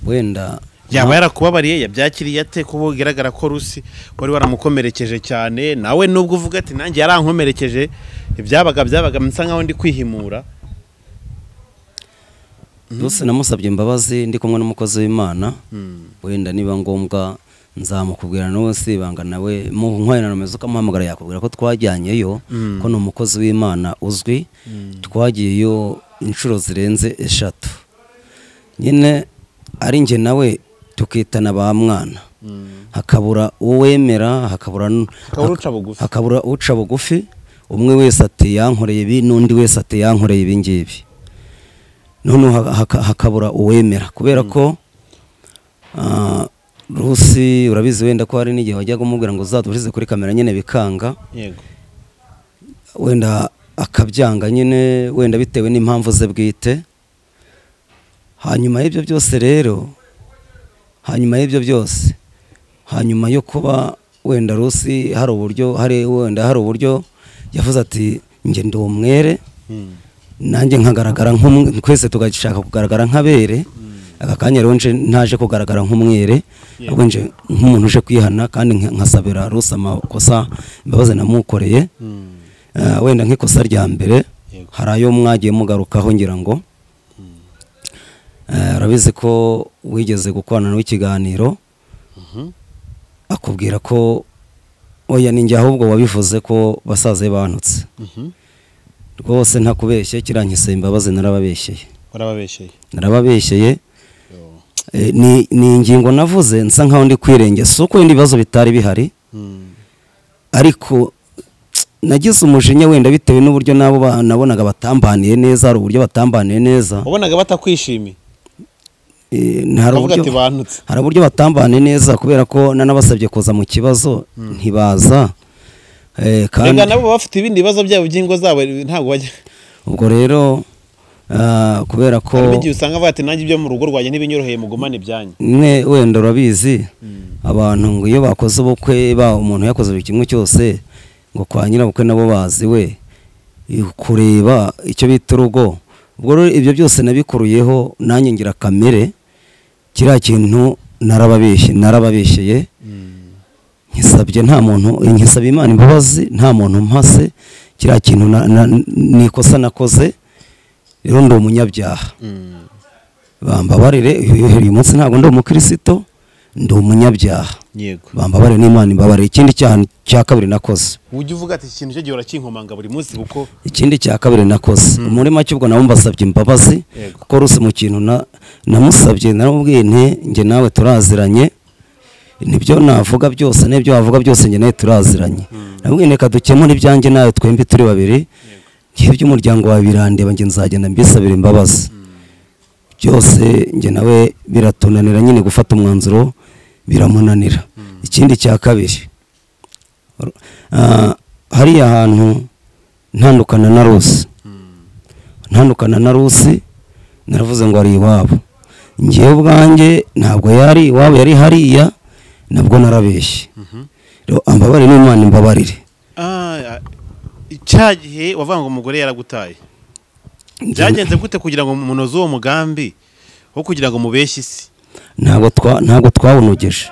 Wenda yaba yarakubabariye, yabyakiriye ate kubo bigaragara ko Rusi wari waramukomerekeje cyane, nawe nubwo uvuga ati nanjye yarankomerekeje, ibyabaga msa nkaho ndi kwihimura. Rose namusabye imbabazi ndi kumwe n'umukozi w'Imana. Wenda niba ngombwa nzamukubwira nawe sibanga nawe mu nkwayana mezo kamuhamagara yakubwira ko twajyanyeyo, ko ni umukozi w'Imana uzwi, twagiyeyo inshuro zirenze 3. Nyine ari nge nawe tukitana ba mwana, hakabura uwemera, hakabura uca bugufi, umwe wese ati yankoreye ibi n'undi wese ati yankoreye ibi ngibi, none hakabura uwemera, kubera ko Rusi urabizi wenda ko hari n'igihe wajyaga umubwira ngo uzadurize kuri kamera nyine bikanga. Yego. Wenda akabyanga nyine, wenda bitewe n'impamvu ze bwite. Hanyuma y'ibyo byose rero, hanyuma yo kuba wenda Rusi hari uburyo yavuze ati nge ndi umwere, nanjye nkagaragara twese tugashaka kugaragara nk'abere. Aka kanya rero ntaje kugaragara nk'umwere, ahubwo nje nk'umuntu uje kwihana, kandi nkasabira Rusi amakosa imbabazi namukoreye. Wenda nk'ikosa rya mbere hari ayo mwagiye mugarukaho ngira ngo. Urabizi ko wigeze gukorana n'ikiganiro, akubwira ko oya ninjye ahubwo wabivuze ko basaze bantutse. Rwose ntakubeshye, kirankise imbabazi narababeshyeye. Narababeshyeye. Ni ingingo navuze nsa nkaho ndi kwirengeza, uko wenda ibibazo bitari bihari, ariko nagize umujinya wenda bitewe n'uburyo nabo nabonaga batambaniye neza, hari uburyo batambaniye neza. Ubonaga batakwishimiye? Hari uburyo batambaniye neza, kubera ko nanabasabye kuza mu kibazo ntibaza. Kandi nabo bafite ibindi bibazo byabo by'ingo zabo ntabwo bajya. Ubwo rero kubera ko hari igihe usanga bati nanjye ibyo mu rugo rwanjye ntibinyoroheye mugumane ibyanyu. Wenda urabizi abantu ngo iyo bakoze ubukwe umuntu yakoze buri kimwe cyose ngo kwa nyirabukwe nabo bazi we kureba icyo bita urugo. Ubwo rero ibyo byose nabikuruyeho nanjye ngira kamere, kiriya kintu narababeshyeye. Nkisabye nta muntu, nkisaba Imana imbabazi nta muntu mpase, kiriya kintu nikosa nakoze, rero ndi umunyabyaha. Bambabarire, uyu munsi ntabwo ndi umukristo, ndi umunyabyaha yego bambabare n'Imana imbabare. Ikindi cya kabiri nakoze, ujye uvuga ati ikintu cyo gihe urakinkomanga buri munsi kuko ikindi cya kabiri nakoze muri make ubwo nabo mbasabye imbabazi kuko Rusi mu kintu namusabye naramubwiye nti njye nawe turaziranye, nibyo navuga byose n'ibyo wavuga byose njye nawe turaziranye, namubwiye reka dukemure ibyanjye nawe twembi turi babiri, ngiye by'umuryango wawe birandeba njye nzagenda mbisabira imbabazi byose, njye nawe biratunanira nyine gufata umwanzuro biramunanira. Ikindi cya kabiri hariya hantu ntandukana na Rusi naravuze ngo ari iwabo, ngewe ubwanjye ntabwo yari iwabo, yari hariya, nabwo narabeshye. Rero ambabare n'Imana imbabarire. cya gihe wavuga ngo umugore yaragutaye byagenze gute kugira ngo munoze uwo mugambi wo kugira ngo mubeshye isi? ntabwo twawunogeje,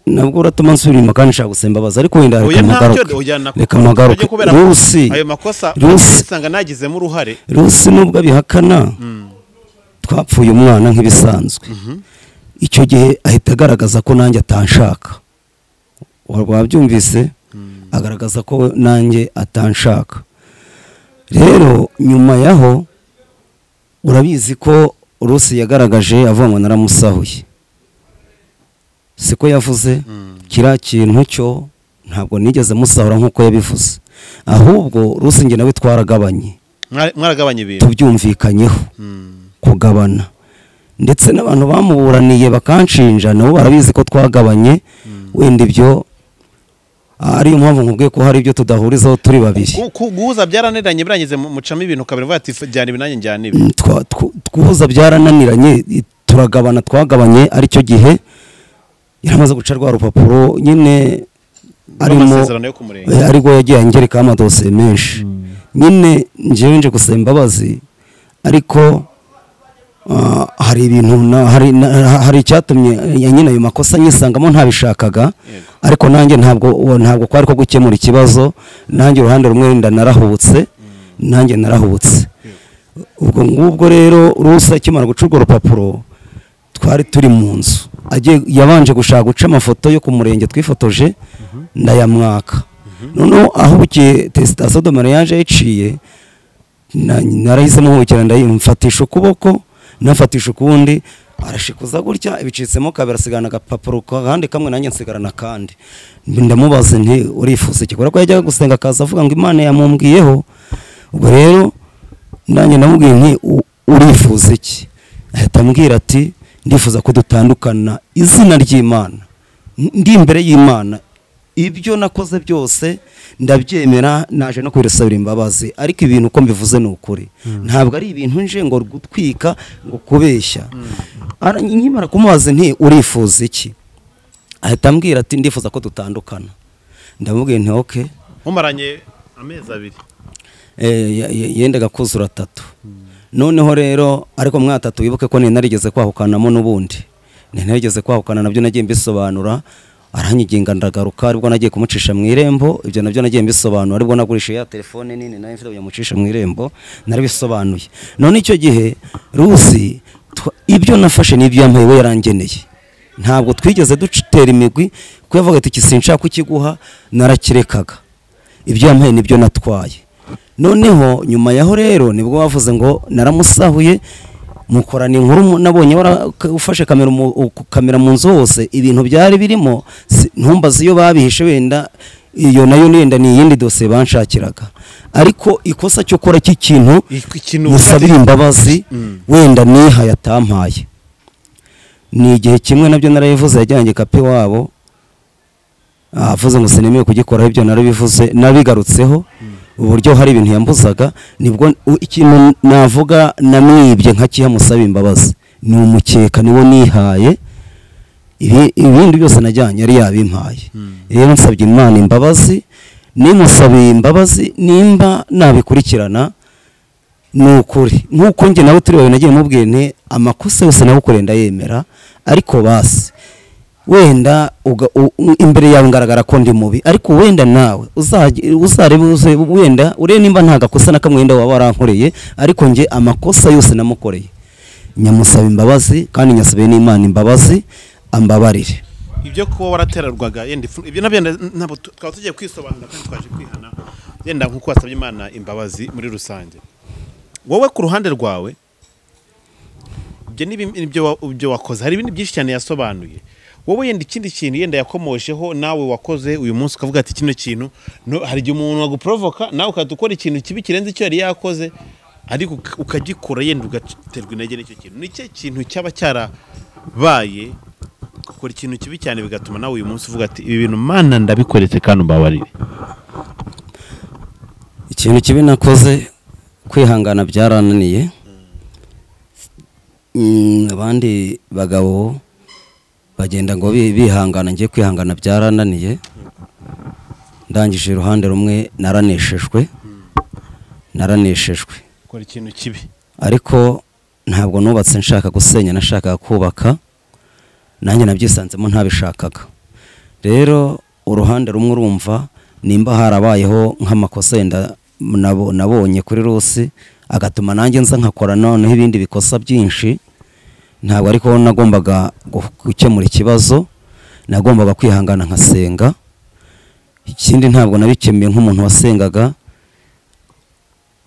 nabwo uratuma nsubira inyuma kandi nshaka gusembabaza, ariko wenda reka magaruke. Rusi ayo makosa usanga nagizemo uruhare. Rusi nubwo abihakana twapfuye umwana nk'ibisanzwe, icyo gihe ahita agaragaza ko nanjye atanshaka, wabyumvise, agaragaza ko nanjye atanshaka. Rero nyuma yaho urabizi ko Rusi yagaragaje avuga ngo naramusahuye, siko yavuze. Kiriya kintu cyo ntabwo nigeze musahura nk'uko yabivuze, ahubwo Rusi njye nawe twaragabanye, mwaragabanye ibintu tubyumvikanyeho kugabana, ndetse n'abantu bamuburaniye bakanshinja nabo barabizi ko twagabanye. Wenda ibyo ariyo mpamvu nkubwiye ko hari ibyo tudahurizaho turi babiri. Guhuza byarananiranye birangize mucamo ibintu kabiri vuga ati jyana ibi nanjye njyana ibi. Guhuza byarananiranye turagabana, twagabanye aricyo gihe yaramaze guca rwa rupapuro nyine ariko yagiye angerekaho amadosiye menshi. Nyine njyewe nje gusaba imbabazi, ariko hari ibintu hari icyatumye nyine ayo makosa nyisangamo ntabishakaga, ariko nanjye ntabwo kwari ko gukemura ikibazo. Nanjye uruhande rumwe narahubutse, ubwo ngubwo rero Rusi akimara guca urwo rupapuro twari turi mu nzu, yabanje gushaka guca amafoto yo ku murenge twifotoje ndayamwaka. Noneho aho bukiye testation de mariage yaciye, narahisemo nkukira ndayimfatisha ukuboko, nafatisha ukundi arashikuza gutya, ibicitsemo kabiri, asigana agapapuro kandi kamwe, nanjye nsigarana kandi. Ndamubaza nti urifuza iki? Kubera ko yajyaga gusenga akaza avuga ngo Imana yamumbwiyeho. Ubwo rero nanjye namubwiye nti urifuza iki? Ahita ambwira ati ndifuza ko dutandukana izina ry'Imana, ndi imbere y'Imana, ibyo nakoze byose ndabyemera, naje no kwirisabira imbabazi, ariko ibintu uko mbivuze ni ukuri, ntabwo ari ibintu nje ngo gutwika ngo kubeshya. Nkimara kumubaza nti urifuza iki, ahita ambwira ati ndifuza ko dutandukana. Ndamubwiye nti okay. Mumaranye amezi abiri yendaga kuzura 3. Noneho rero ariko mwatatu wibuke ko narigeze kwahukanamo n'ubundi, narigeze kwahukana nabyo nagiye mbisobanura, aranyiginga ndagaruka, aribwo nagiye kumucisha mu irembo. Ibyo nabyo nagiye mbisobanura, aribwo nagurisha ya telefone nini nayo mfite yamucisha mu irembo, narabisobanuye. None icyo gihe Rusi ibyo nafashe n'ibyo yampaye we yarangeneye, ntabwo twigeze dutera imigwi ko yavuga ati kisinshaka kukiguha, narakirekaga. Ibyo yampaye nibyo natwaye. Noneho nyuma yaho rero nibwo bavuze ngo naramusahuye, mukorana inkuru nabonye ufashe kamera mu nzu hose, ibintu byari birimo ntumbaze iyo babihishe, wenda iyo nayo nenda ni yindi dosiye banshakiraga. Ariko ikosa cyo kora cy'ikintu musabira imbabazi wenda niha yatampaye, ni igihe kimwe nabyo narabivuze, yajyanye kape wabo avuze ngo sinemeye kugikoraho, ibyo narabivuze nabigarutseho uburyo hari ibintu yambuzaga. Nibwo ikintu navuga namwibye nkakiha musaba imbabazi, ni umukeka niwo nihaye, ibindi byose najyanye yari yabimpaye. Rero nsabye Imana imbabazi, nimusabiye imbabazi nimba nabikurikirana nukuri nkuko nge nawe turi bawe nagiye mubwiye nti amakosa yose nagukoreye ndayemera, ariko basi wenda imbere yawe ngaragara ko ndi mubi, ariko wenda nawe uzarebe wenda urebe nimba nta gakosa na kamwe wenda waba warankoreye, ariko nge amakosa yose namukoreye nyamusaba imbabazi kandi nyasabiye n'Imana imbabazi ambabarire. ibyo kuba waraterarwaga yenda ibyo ntabwo twaba tugiye kwisobanura kandi twaje kwihana yenda nkuko wasabye Imana imbabazi muri rusange. Wowe ku ruhande rwawe ibyo wakoze hari ibindi byinshi cyane yasobanuye. Wowe yenda ikindi kintu yenda yakomosheho nawe wakoze uyu munsi ukavuga ati kino kintu hari igihe umuntu waguprovoka nawe ukadukora ikintu kibi kirenze icyo yari yakoze ariko ukagikora yenda ugaterwa intege n'icyo kintu. Ni cyo kintu cyaba cyarabaye gukora ikintu kibi cyane bigatuma nawe uyu munsi uvuga ati ibi bintu Mana ndabikoretse kandi umbabarire? Ikintu kibi nakoze kwihangana byarananiye. Abandi bagabo bagenda ngo bihangana, ngiye kwihangana byarananiye. Ndangije iruhande rumwe naraneshejwe gukora ikintu kibi, ariko ntabwo nubatse nshaka gusenya, nashakaga kubaka, nanjye nabyisanzemo ntabishakaga. Rero uruhande rumwe urumva nimba harabayeho nk'amakosa yenda nabonye kuri Rusi agatuma nanjye nza nkakora noneho ibindi bikosa byinshi, ntabwo ariko nagombaga gukemura ikibazo, nagombaga kwihangana nkasenga. Ikindi ntabwo nabikemeye nk'umuntu wasengaga,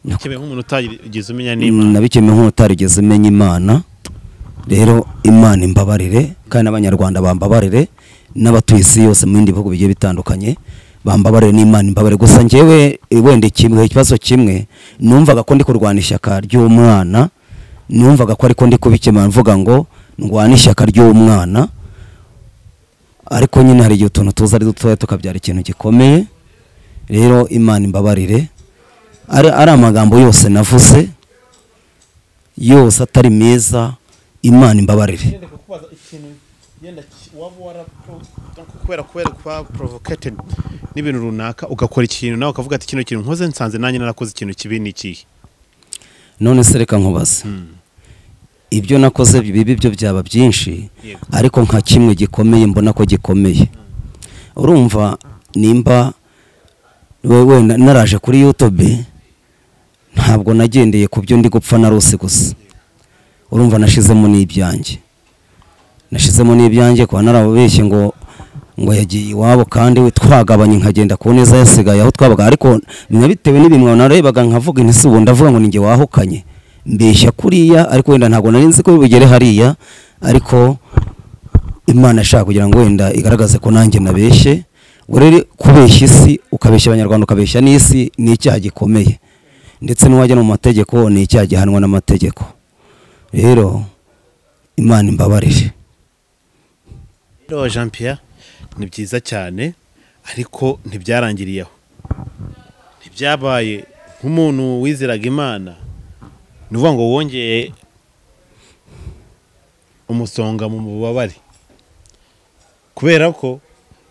nabikemeye nk'umuntu utarigeze umenya n'Imana, nabikemeye nk'umuntu utarigeze umenya Imana. Rero Imana imbabarire kandi n'Abanyarwanda bambabarire, n'abatuye isi yose mu bindi bihugu bigiye bitandukanye bambabarire, n'Imana imbabarire. Gusa njyewe wenda ikibazo kimwe numvaga ko ndi kurwana ishyaka ry'umwana, numvaga ko ariko ndi kubikemura mvuga ngo ndwana ishyaka ry'umwana, ariko nyine hari igihe utuntu tuza ari dutoya tukabyara ikintu gikomeye. Rero Imana imbabarire, ari amagambo yose navuze yose atari meza, Imana imbabarire. kubera kuba provocated n'ibintu runaka ugakora ikintu nawe ukavuga ati kino kintu nkoze nsanze nanjye narakoze ikintu kibi n'ikihe. None se reka nkubaze, ibyo nakoze bibi byo byaba byinshi, ariko nka kimwe gikomeye mbona ko gikomeye. Urumva nimba wewe naraje kuri YouTube, ntabwo nagendeye ku byo ndi gupfa na Rusi gusa. Urumva nashizemo n'ibyanjye kwa narabeshye ngo yagiye iwabo kandi we twagabanye nkagenda ku neza yasigaye aho twabaga, ariko biba bitewe n'ibintu narebaga nkavuga nti ubu ndavuga ngo ninjye wahukanye mbeshya kuriya, ariko wenda ntabwo nari nzi ko bigere hariya, ariko Imana ishaka kugira ngo wenda igaragaze ko nanjye nabeshye. Rero kubeshya isi, ukabeshya Abanyarwanda, ukabeshya n'isi, ni icyaha gikomeye, ndetse n'uwajya mu mategeko ni icyaha gihanwa n'amategeko. Rero Imana imbabarire. Jean Pierre, ni byiza cyane ariko ntibyarangiriyeho, ntibyabaye nk'umuntu wizeraga Imana, nuvuga ngo wongeye umusonga mu mubabare, kubera ko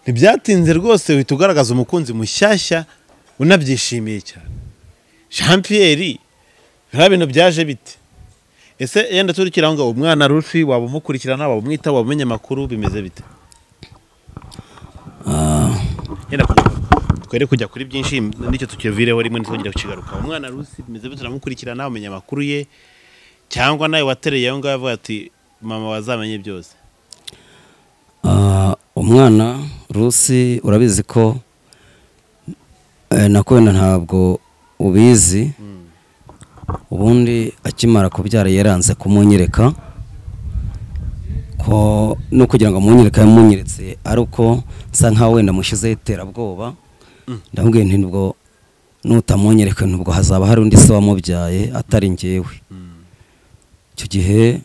ntibyatinze rwose uhita ugaragaza umukunzi mushyashya unabyishimiye cyane. Jean Pierre, nta bintu byaje bite? Ese yenda turikira ngo umwana Rufi waba umukurikirana, waba umwita, waba umenya makuru, bimeze bite? Yenda twere kujya kuri byinshi nicyo tukivireho rimwe ntitongera kukigaruka. Umwana Rusi bimeze bite? Turamukurikirana, umenya makuru ye, cyangwa nawe watereye aho ngaho avuga ati mama wazamenye byose? Umwana Rusi urabizi ko nakwenda ntabwo ubizi. Ubundi akimara kubyara yaranze kumunyereka ko no kugira ngo munyereka yamunyeretse, ariko nsa nkaho wenda mushize iterabwoba. Ndamubwiye nti nubwo nutamunyereka nubwo hazaba hari undi se wamubyaye atari njyewe. Icyo gihe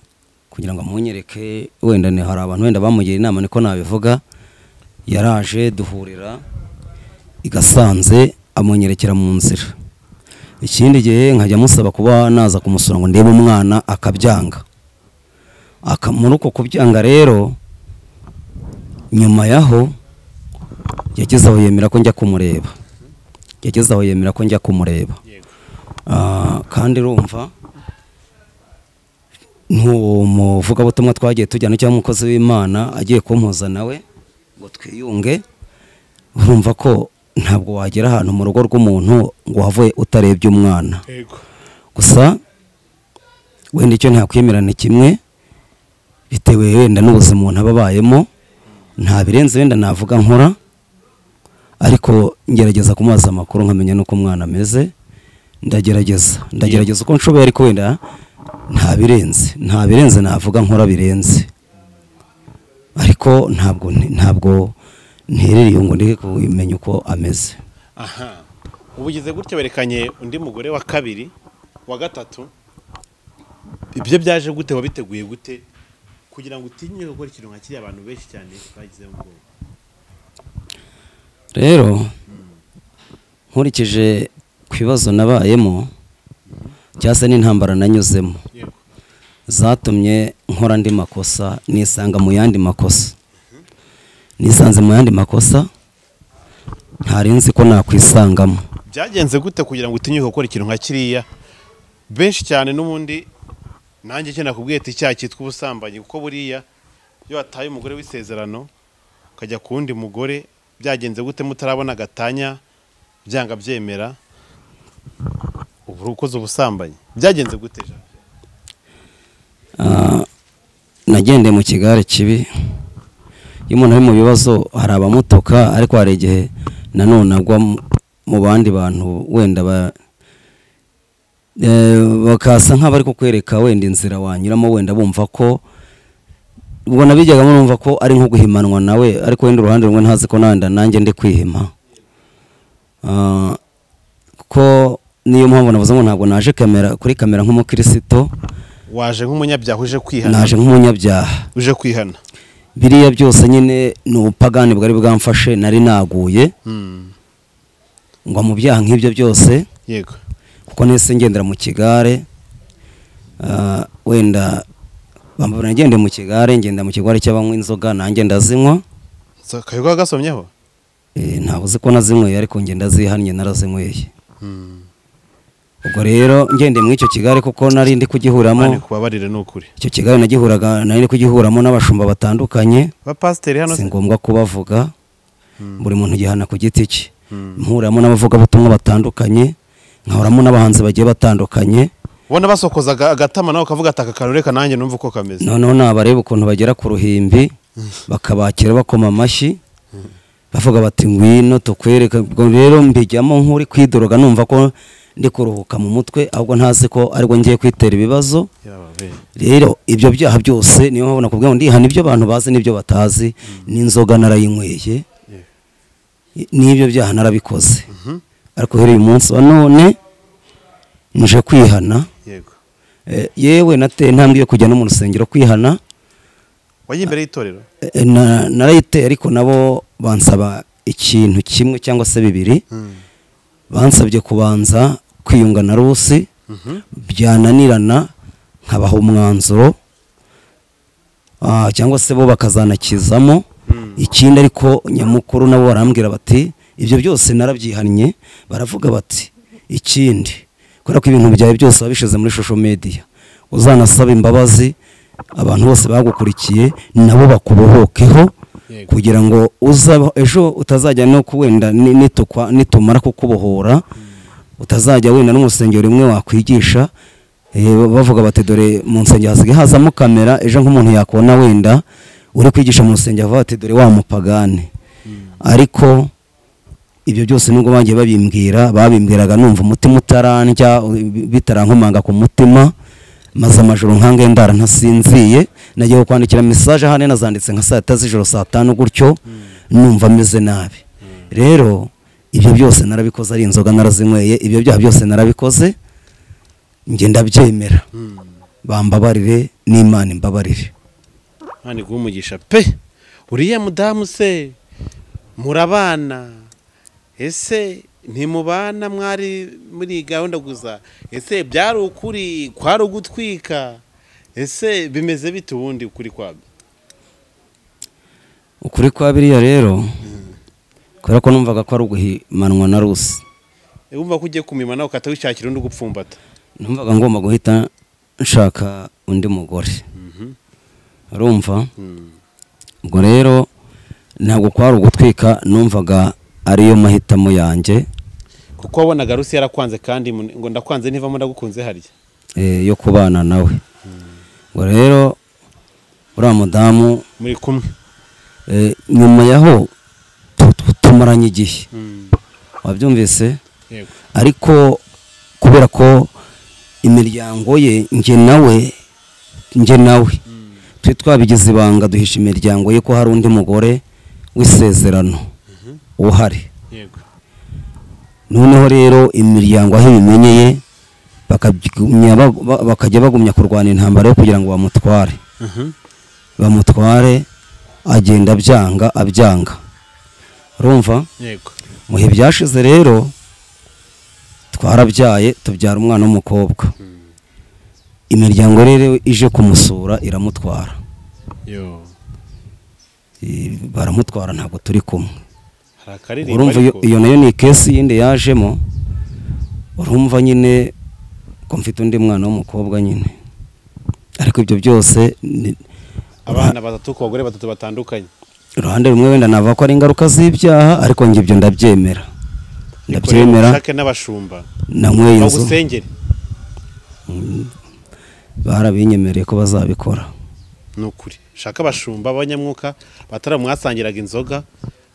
kugira ngo amunyereke wenda ni hari abantu wenda bamugira inama, niko nabivuga, yaraje duhurira igasanze amunyerekera mu nzira. Ikindi gihe nkajya musaba kuba naza kumusura ngo ndebe umwana, akabyanga. Muri uko kubyanga rero, nyuma yaho yageze aho yemera ko njya kumureba. Kandi urumva n'umuvugabutumwa twagiye tujyana cyangwa umukozi w'Imana agiye kumpuza nawe ngo twiyunge. Urumva ko ntabwo wagera ahantu mu rugo rw'umuntu ngo wavuye utarebye umwana. Gusa wenda icyo ntakwemerana kimwe bitewe wenda n'ubuzima umuntu aba abayemo, nta birenze wenda navuga nkora, ariko ngerageza kumubaza amakuru nkamenya n'uko umwana ameze. Ndagerageza uko nshoboye, ariko wenda nta birenze navuga nkora birenze, ariko ntabwo nterereye ngo ndeke kumenya uko ameze. aha ubugize gutya werekanye undi mugore wa kabiri wa gatatu, ibyo byaje gute, wabiteguye gute kugira ngo utinye gukora ikintu nka kiriya abantu benshi cyane bagize mu bwoko? Rero nkurikije ku bibazo nabayemo cyangwa se n'intambara nanyuzemo zatumye nkora andi makosa, nisanze mu yandi makosa ntari nzi ko nakwisangamo. Byagenze gute kugira ngo utinye gukora ikintu nka kiriya benshi cyane? N'ubundi nanjye cyo nakubwiye ati icyaha cyitwa ubusambanyi, kuko buriya iyo wataye umugore w'isezerano ukajya ku wundi mugore, byagenze gute mutarabona agatanya byanga byemera ubu ukoze ubusambanyi? Byagenze gute? Nagendeye mu kigare kibi. Iyo umuntu ari mu bibazo hari abamutoka, ariko hari igihe nanone agwa mu bandi bantu wenda bakasa nk'abari kukwereka wenda inzira wanyuramo, wenda bumva ko ubwo nabijyagamo numva ko ari nko guhimanwa nawe, ariko wenda uruhande rumwe ntazi ko nanjye ndi kwihima. Kuko niyo mpamvu navuze ngo ntabwo naje kuri kamera nk'umukristo. Waje nk'umunyabyaha uje kwihana? Naje nk'umunyabyaha uje kwihana. Biriya byose nyine ni ubupagani bwari bwamfashe, nari naguye ngo mu byaha nk'ibyo byose. Yego. Kuko nese ngendera mu kigare, wenda bambona ngende mu kigare, ngenda mu kigare cy'abanywa inzoga, nanjye ndazinywa. Kayoga gasomyeho? Ntabwo uzi ko nazinyweye, ariko ngenda zihannye narazinyweye. Ubwo rero ngende mu icyo kigare kuko nari ndi kugihuramo. Kubabarire n'ukuri. Icyo kigare nari ndi kugihuramo n'abashumba batandukanye. Ba pasteur hano si ngombwa kubavuga. Buri muntu gihana ku giti cye. Mpuramo n'abavuga butumwa batandukanye, nkahoramo n'abahanzi bagiye batandukanye. Ubona basokozaga agatama nawe ukavuga ataka karureka nanjye numva uko kameze. Noneho nabareba ukuntu bagera ku ruhimbi bakabakira bakoma amashyi, bavuga bati ngwino tukwereka. Ubwo rero mbijyamo nk'uri kwidoroga, numva ko ndi kuruhuka mu mutwe, ahubwo ntazi ko ariko ngiye kwitera ibibazo. Rero ibyo byaha byose niyo nkabona kubwira ngo ndihana ibyo abantu bazi n'ibyo batazi. N'inzoga narayinyweye, n'ibyo byaha narabikoze. Ariko uyu munsi wa none nje kwihana. Yewe nateye intambwe yo kujya no mu rusengero kwihana. Wagiye imbere y'itorero? Narayiteye, ariko nabo bansaba ikintu kimwe cyangwa se bibiri. Bansabye kubanza kwiyunga na Rusi, byananirana nkabaha umwanzuro, cyangwa se bo bakazanakizamo. Ikindi ariko nyamukuru nabo barambwira bati ibyo byose narabyihannye. Baravuga bati ikindi, kubera ko ibintu byawe byose wabishize muri social media, uzanasaba imbabazi abantu bose bagukurikiye, nabo bakubohokeho, kugira ngo ejo utazajya no kuwenda nitumara kukubohora, utazajya wenda n'umusengero rimwe wakwigisha bavuga bati dore mu nsengero hasigaye hazamo kamera, ejo nk'umuntu yakubona wenda uri kwigisha mu rusengero avuga ati dore wa mupagane. Ariko ibyo byose nubwo bagiye babimbwiraga numva umutima utarandya, bitarankomanga ku mutima, maze amajoro nkange ndara ntasinziye. Nagiye kwandikira message hane nazanditse nka saa 7 z'ijoro, saa 5 gutyo, numva meze nabi. Rero ibyo byose narabikoze, ari inzoga narazinyweye, ibyo byaha byose narabikoze, nge ndabyemera. Bambabarire n'Imana imbabarire. Mani gumugisha pe. Uriya mudamu se murabana? Ese ntimubana mwari muri gahunda guza? Ese byari ukuri kwari ugutwika? Ese bimeze bite ubundi ukuri kwabyo? Ukuri kwa biriya rero kubera ko numvaga ko ari uguhimanwa na Rusi. Wumva ko ugiye kumimana ukatawishakira undi gupfumbata? Numvaga ngomba guhita nshaka undi mugore. Urumva? Ubwo rero ntabwo kwari ugutwika, numvaga ariyo mahitamo yanjye. Kuko wabonaga Rusi yarakwanze, kandi ngo ndakwanze ntivamo ndagukunze harya? yo kubana nawe. Ngo rero uriya mudamu muri kumwe nyuma yaho tumaranye igihe, wabyumvise, ariko kubera ko imiryango ye njye nawe twe twabigize ibanga, duhisha imiryango ye ko hari undi mugore w'isezerano uhari. Noneho rero imiryango aho ibimenyeye bakajya bagumya kurwana intambara yo kugira ngo bamutware, agenda abyanga. Urumva? Mu bihe byashize rero twarabyaye, tubyara umwana w'umukobwa. Imiryango rero ije kumusura iramutwara, baramutwara, ntabwo turi kumwe. Urumva iyo nayo ni kesi yindi yajemo. Urumva nyine ko mfite undi mwana w'umukobwa nyine, ariko ibyo byose abana batatu ku bagore batatu batandukanye. Uruhande rumwe wenda navuga ko ari ingaruka z'ibyaha, ariko njye ibyo ndabyemera. Shake n'abashumba nanyweye inzu bagusengere, barabinyemereye ko bazabikora. Nukuri shaka abashumba abanyamwuka bataramwasangiraga inzoga,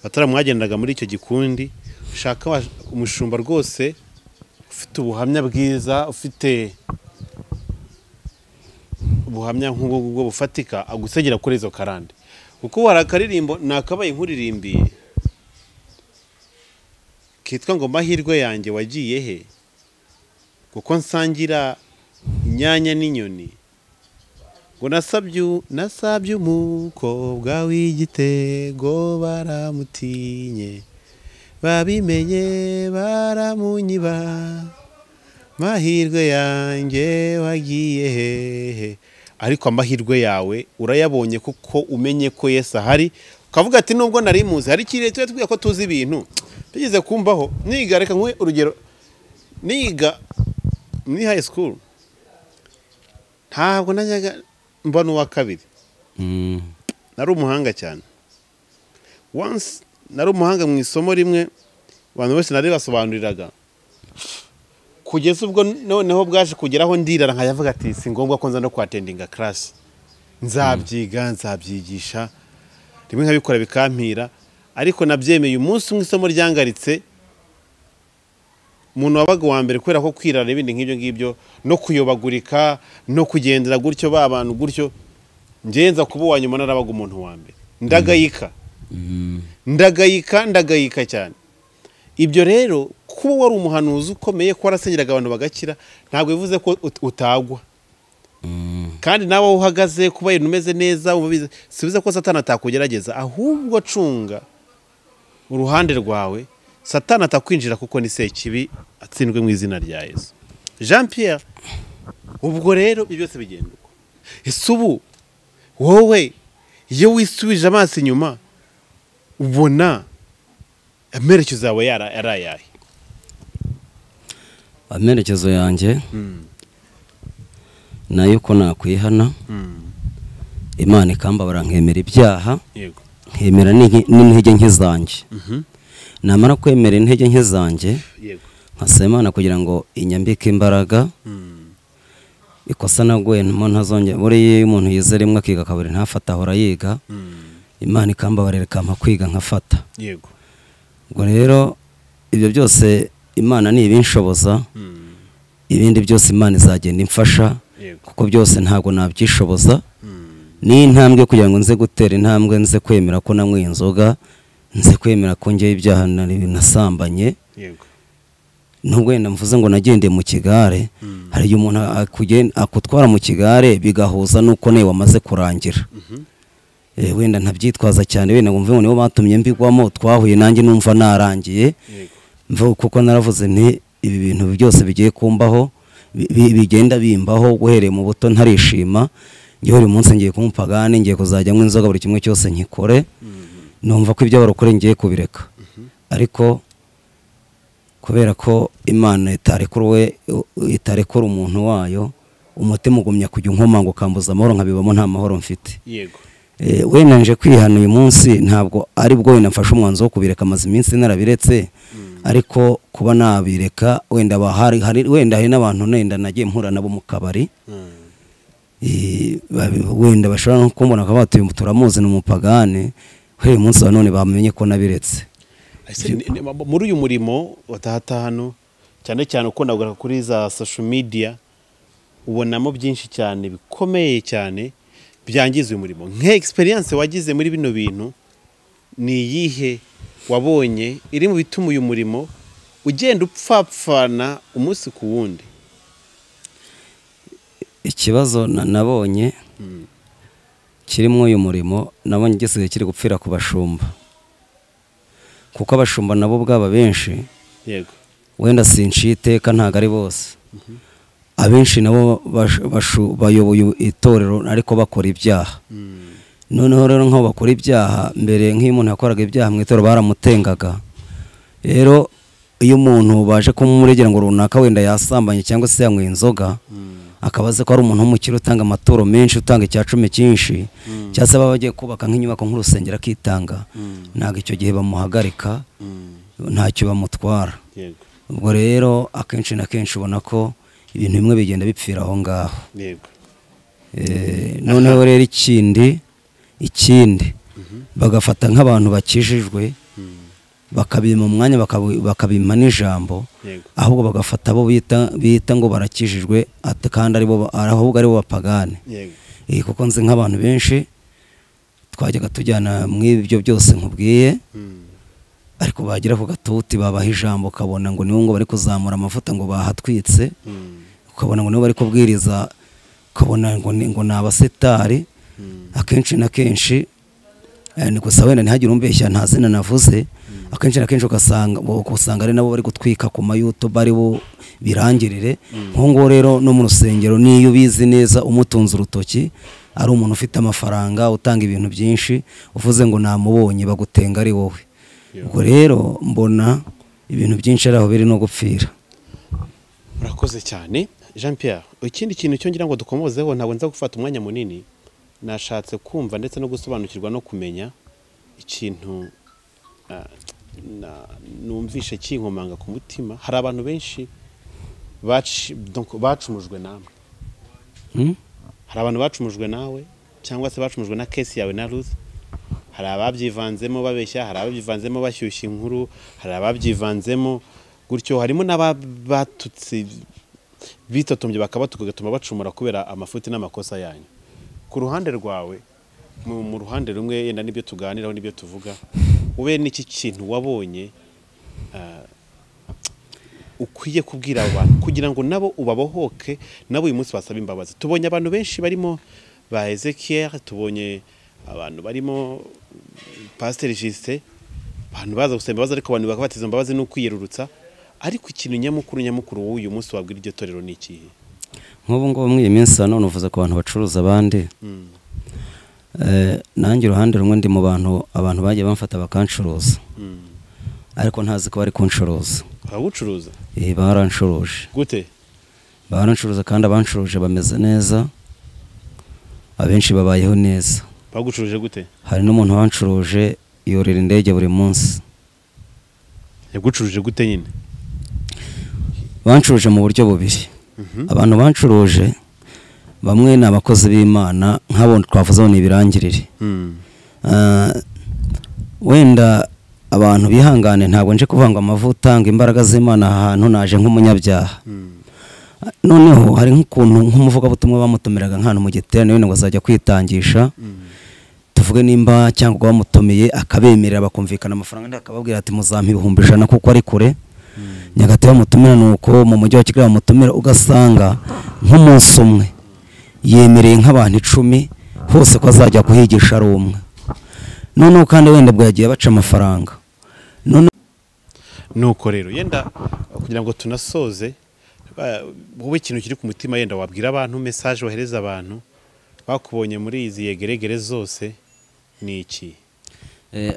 bataramwagendaga muri icyo gikundi. Shaka umushumba rwose ufite ubuhamya bwiza, ufite ubuhamya nk'ubwo bufatika, agusengera kuri izo karande. Kuko warakaririmbo nakabaye nkuririmbiye kitwa ngo mahirwe yanjye wagiye he, kuko nsangira inyanya n'inyoni, ngo nasabye umukobwa w'igitego, baramutinye babimenye baramunyiba, mahirwe yanjye wagiye hehe. Ariko amahirwe yawe urayabonye kuko umenye ko Yesu ahari, ukavuga ati nubwo nari muzi hari ikirere tubwiye ko tuzi ibintu bigeze kumbaho. Niga, reka nkwe urugero, niga muri high school ntabwo najyaga mbona uwa kabiri. Nari umuhanga cyane. Once nari umuhanga mu isomo rimwe, abantu bose nari basobanuriraga, kugeza ubwo noneho bwaje kugeraho ndirara nkayavuga ati si ngombwa ko nza no kwatendinga class, nzabyigisha, rimwe nkabikora bikampira. Ariko nabyemeye umunsi umwe isomo ryangaritse, umuntu wabaga wa mbere kubera ko kwirara ibindi nk'ibyo ngibyo no kuyobagurika no kugendera gutyo abantu gutyo, ngenza kuba wa nyuma narabaga umuntu wa mbere. Ndagayika cyane. Ibyo rero kuba wari umuhanuzi ukomeye, ko warasengeraga abantu bagakira, ntabwo bivuze ko utagwa. Kandi nawe uhagaze kuba ibintu umeze neza, sibize ko Satani atakugerageza, ahubwo cunga uruhande rwawe, Satani atakwinjira kuko ni sekibi, atsindwe mu izina rya Yesu. Jean Pierre, ubwo rero ibyo byose bigenda uko. Ese ubu wowe iyo wisubije amaso inyuma ubona amerekezo yawe yarayaye? Amerekezo yanjye nayo ko nakwihana, Imana ikambabara nkemera ibyaha, nkemera n'intege nke zanjye. Namara kwemera intege nke zanjye, nkasaba Imana kugira ngo inyambike imbaraga. Ikosa nagwemo ntazongera. Buriya umuntu yize rimwe akiga kabiri ntafata, ahora yiga. Imana ikambabarira ikampa kwiga nkafata. Ubwo rero ibyo byose Imana ni ibinshoboza, ibindi byose Imana izagenda imfasha, kuko byose ntabwo nabyishoboza. Ni intambwe kugira ngo nze gutera intambwe, nze kwemera ko nanyweye inzoga, nze kwemera ko ngiye ibyaha nasambanye. Nubwo wenda mvuze ngo nagendeye mu kigare, hari igihe umuntu akutwara mu kigare bigahuza nuko nawe wamaze kurangira. Wenda ntabyitwaza cyane, wenda ngumve ngo nibo batumye mbigwamo, twahuye nanjye numva narangiye, kuko naravuze nti ibi bintu byose bigiye kumbaho, bigenda bimbaho guhereye mu buto ntarishima. Ngiye buri munsi ngiye kumpagane, ngiye kuzajya nywa inzoga, buri kimwe cyose nkikore, numva ko ibyo barokore ngiye kubireka. Ariko kubera ko Imana itarekura umuntu wayo, umutima ugumya kujya unkomanga ukambuza amahoro, nkabibamo nta mahoro mfite. Wenda nje kwihana uyu munsi, ntabwo ari bwo wenda mfashe umwanzuro wo kubireka, amaze iminsi narabiretse, ariko kuba nabireka wenda hari n'abantu nenda nagiye mpura nabo mu kabari wenda bashobora no kumbona ko batuye turamuzi n'umupagane uyu munsi wa none bamenye ko nabiretse. Muri uyu murimo watahata hano cyane cyane uko navuga kuri za social media ubonamo byinshi cyane bikomeye cyane byangiza uyu murimo. Experience wagize muri bino bintu ni yihe wabonye iri mu bituma uyu murimo ugenda upfapfana umunsi ku wundi? Ikibazo nabonye kirimo uyu murimo nabonye gisigaye kiri gupfira ku bashumba, kuko abashumba nabo bwaba benshi yego wenda sinshiteka ntago ari bose abenshi nabo bayoboye itorero ariko bakora ibyaha. Noneho rero nko bakora ibyaha mbere nk'umuntu yakoraga ibyaha mu itorero baramutengaga. Rero iyo umuntu baje kumuregera ngo runaka wenda yasambanye cyangwa se yanyweye inzoga akabaze ko ari umuntu w'umukire utanga amaturo menshi utanga icyacumi cyinshi cyangwa se baba bagiye kubaka nk'inyubako nk'urusengero akitanga, ntabwo icyo gihe bamuhagarika ntacyo bamutwara. Ubwo rero akenshi na kenshi ubona ko ibintu bimwe bigenda bipfira aho ngaho. Noneho rero ikindi bagafata nk'abantu bakijijwe bakabima umwanya bakabima n'ijambo, ahubwo bagafata abo bita ngo barakijijwe kandi ahubwo ari bo bapagane. Kuko nzi nk'abantu benshi twajyaga tujyana mu ibyo byose nkubwiye, ariko bagira ku gatuti babaha ijambo ukabona ngo nibo ngo bari kuzamura amavuta ngo bahatwitse, ukabona ngo nibo bari kubwiriza, ukabona ngo ni abasetari. Akenshi na kenshi ni gusa wenda ntihagire umbeshya nta zina navuze, akenshi na kenshi ugasanga ari nabo bari gutwika ku YouTube ari bo birangirire. Nk'uwo rero no mu rusengero niyo bizi neza umutunze urutoki ari umuntu ufite amafaranga utanga ibintu byinshi, uvuze ngo namubonye bagutenga ari wowe. Ubwo rero mbona ibintu byinshi ari aho biri no gupfira. Murakoze cyane Jean Pierre. Ikindi kintu cyo ngira ngo dukomozeho ntabwo nza gufata umwanya munini, nashatse kumva ndetse no gusobanukirwa no kumenya ikintu numvishe kinkomanga ku mutima. Hari abantu benshi bacumujwe namwe, hari abantu bacumujwe nawe cyangwa se bacumujwe na case yawe na Ruth. Hari ababyivanzemo babeshya, hari ababyivanzemo bashyushya inkuru, hari ababyivanzemo gutyo, harimo n'abatutsi bitotombye bakabatuka gatuma bacumura kubera amafuti n'amakosa yanyu. Ku ruhande rwawe, mu ruhande rumwe yenda nibyo tuganiraho nibyo tuvuga, ube n'iki kintu wabonye ukwiye kubwira abantu kugira ngo nabo ubabohoke nabo uyu munsi basaba imbabazi? Tubonye abantu benshi barimo ba Ezekiel, tubonye abantu barimo Pastor Justin, abantu baza gusaba imbabazi ariko abantu bakabatiza imbabazi no kwiyerurutsa. Ariko ikintu nyamukuru w'uyu munsi wabwira iryo torero ni ikihe? Nk'ubu ngubu muri iyi minsi none uvuze ku bantu bacuruza abandi, nanjye uruhande rumwe ndi mu bantu abantu bagiye bamfata bakancuruza, ariko ntazi ko bari kuncuruza. Bagucuruza? Barancuruje. Gute? Barancuruza kandi abancuruje bameze neza, abenshi babayeho neza. Bagucuruje gute? Hari n'umuntu wancuruje yorera indege buri munsi. Yagucuruje gute nyine? Bancuruje mu buryo bubiri. Abantu bancuruje bamwe ni abakozi b'Imana nk'abo twavuze ni ibirangirire. Wenda abantu bihangane, ntabwo nje kuvanga amavuta ngo imbaraga z'Imana ahantu naje nk'umunyabyaha. Noneho hari nk'ukuntu nk'umuvugabutumwa bamutumiraga nk'ahantu mu giterane wenda ngo azajya kwitangisha, tuvuge nimba cyangwa bamutumiye akabemerera bakumvikana amafaranga akababwira ati muzampa 100,000 kuko ari kure. Nyagatare bamutumira nuko mu mujyi wa Kigali bamutumira ugasanga nk'umunsi umwe yemereye nk'abantu 10 hose ko azajya kuhigisha ari umwe. Noneho kandi wenda bwagiye baca amafaranga. Nuko rero yenda kugira ngo tunasoze, wowe ikintu kiri ku mutima yenda wabwira abantu, message wahereza abantu bakubonye muri izi yegeregere zose ni iki?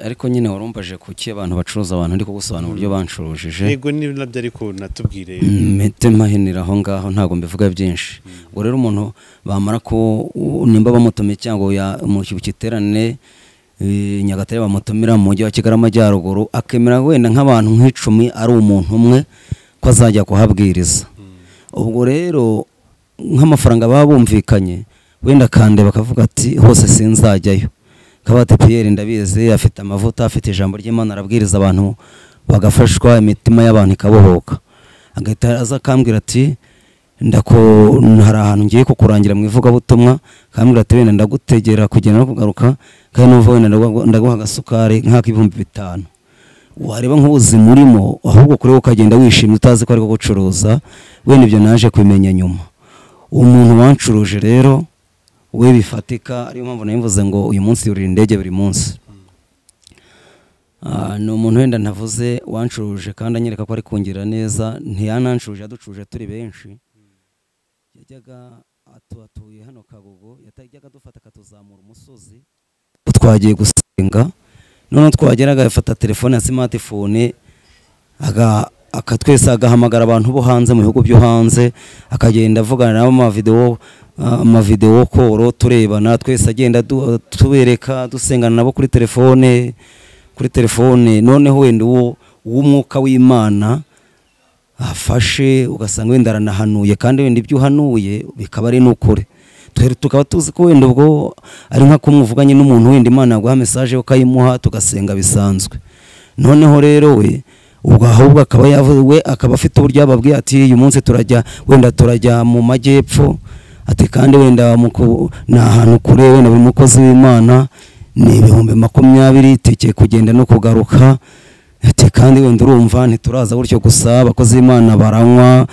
Ariko nyine warumbaje kuki abantu bacuruza abantu ndi kugusobanura uburyo bancurujije. Yego ni nabyo ariko natubwire. Mete mahinira aho ngaho ntago mbivuga byinshi. Ubwo rero umuntu bamara ko nimba bamutumiye cyangwa mu kibukiterane Nyagatare bamutumira mu mujyi wa Kigali amajyaruguru, akemera wenda nk'abantu nk'icumi ari umuntu umwe ko azajya kuhabwiriza. Ubwo rero nk'amafaranga baba bumvikanye wenda kandi bakavuga ati hose sinzajyayo. Kabate Pierre ndabizi afite amavuta, afite ijambo ry'Imana, arabwiriza abantu bagafashwa, imitima y'abantu ikabohoka. Agahita aza akambwira ati hari ahantu ngiye kukurangira mu ivugabutumwa, kambwira ati wenda ndagutegera kugenda no kugaruka, kandi n'uva wenda ndaguha agasukari nk'ak'ibihumbi 5. Wareba nk'ubuzima urimo, ahubwo kuri wowe ukagenda wishimye utazi ko ari gucuruza. Wenda ibyo naje kubimenya nyuma. Umuntu wancuruje rero we bifatika, ariyo mpamvu nabivuze ngo uyu munsi yurira indege buri munsi. Ni umuntu wenda ntavuze wancuruje kandi anyereka ko ari kungira neza. Ntiyanancuruje, aducuruje turi benshi. Yajyaga atuye hano Kagogo, yatajyaga dufata akatuzamura umusozi twagiye gusenga, none twageraga yafata telefone ya smartphone akatwese agahamagara abantu bo hanze mu bihugu byo hanze, akagenda avugana nabo amavideo koro turebana, twese agenda tubereka dusengana nabo kuri telefone. Noneho wenda uw'umwuka w'Imana afashe ugasanga wenda aranahanuye, kandi wenda ibyo uhanuye bikaba ari n'ukuri. Tukaba tuzi ko wenda ubwo ari nka kumuvuganye n'umuntu wenda Imana yaguha message ukayimuha tugasenga bisanzwe. Noneho rero we ubwo ahubwo akaba yavuwe, akaba afite uburyo yababwiye ati uyu munsi turajya mu majyepfo, ati kandi wenda na ahantu kure, wenda buri mukozi w'Imana ni 20,000 tike kugenda no kugaruka. Ati kandi wenda urumva ntituraza gutyo gusa, abakozi b'Imana baranywa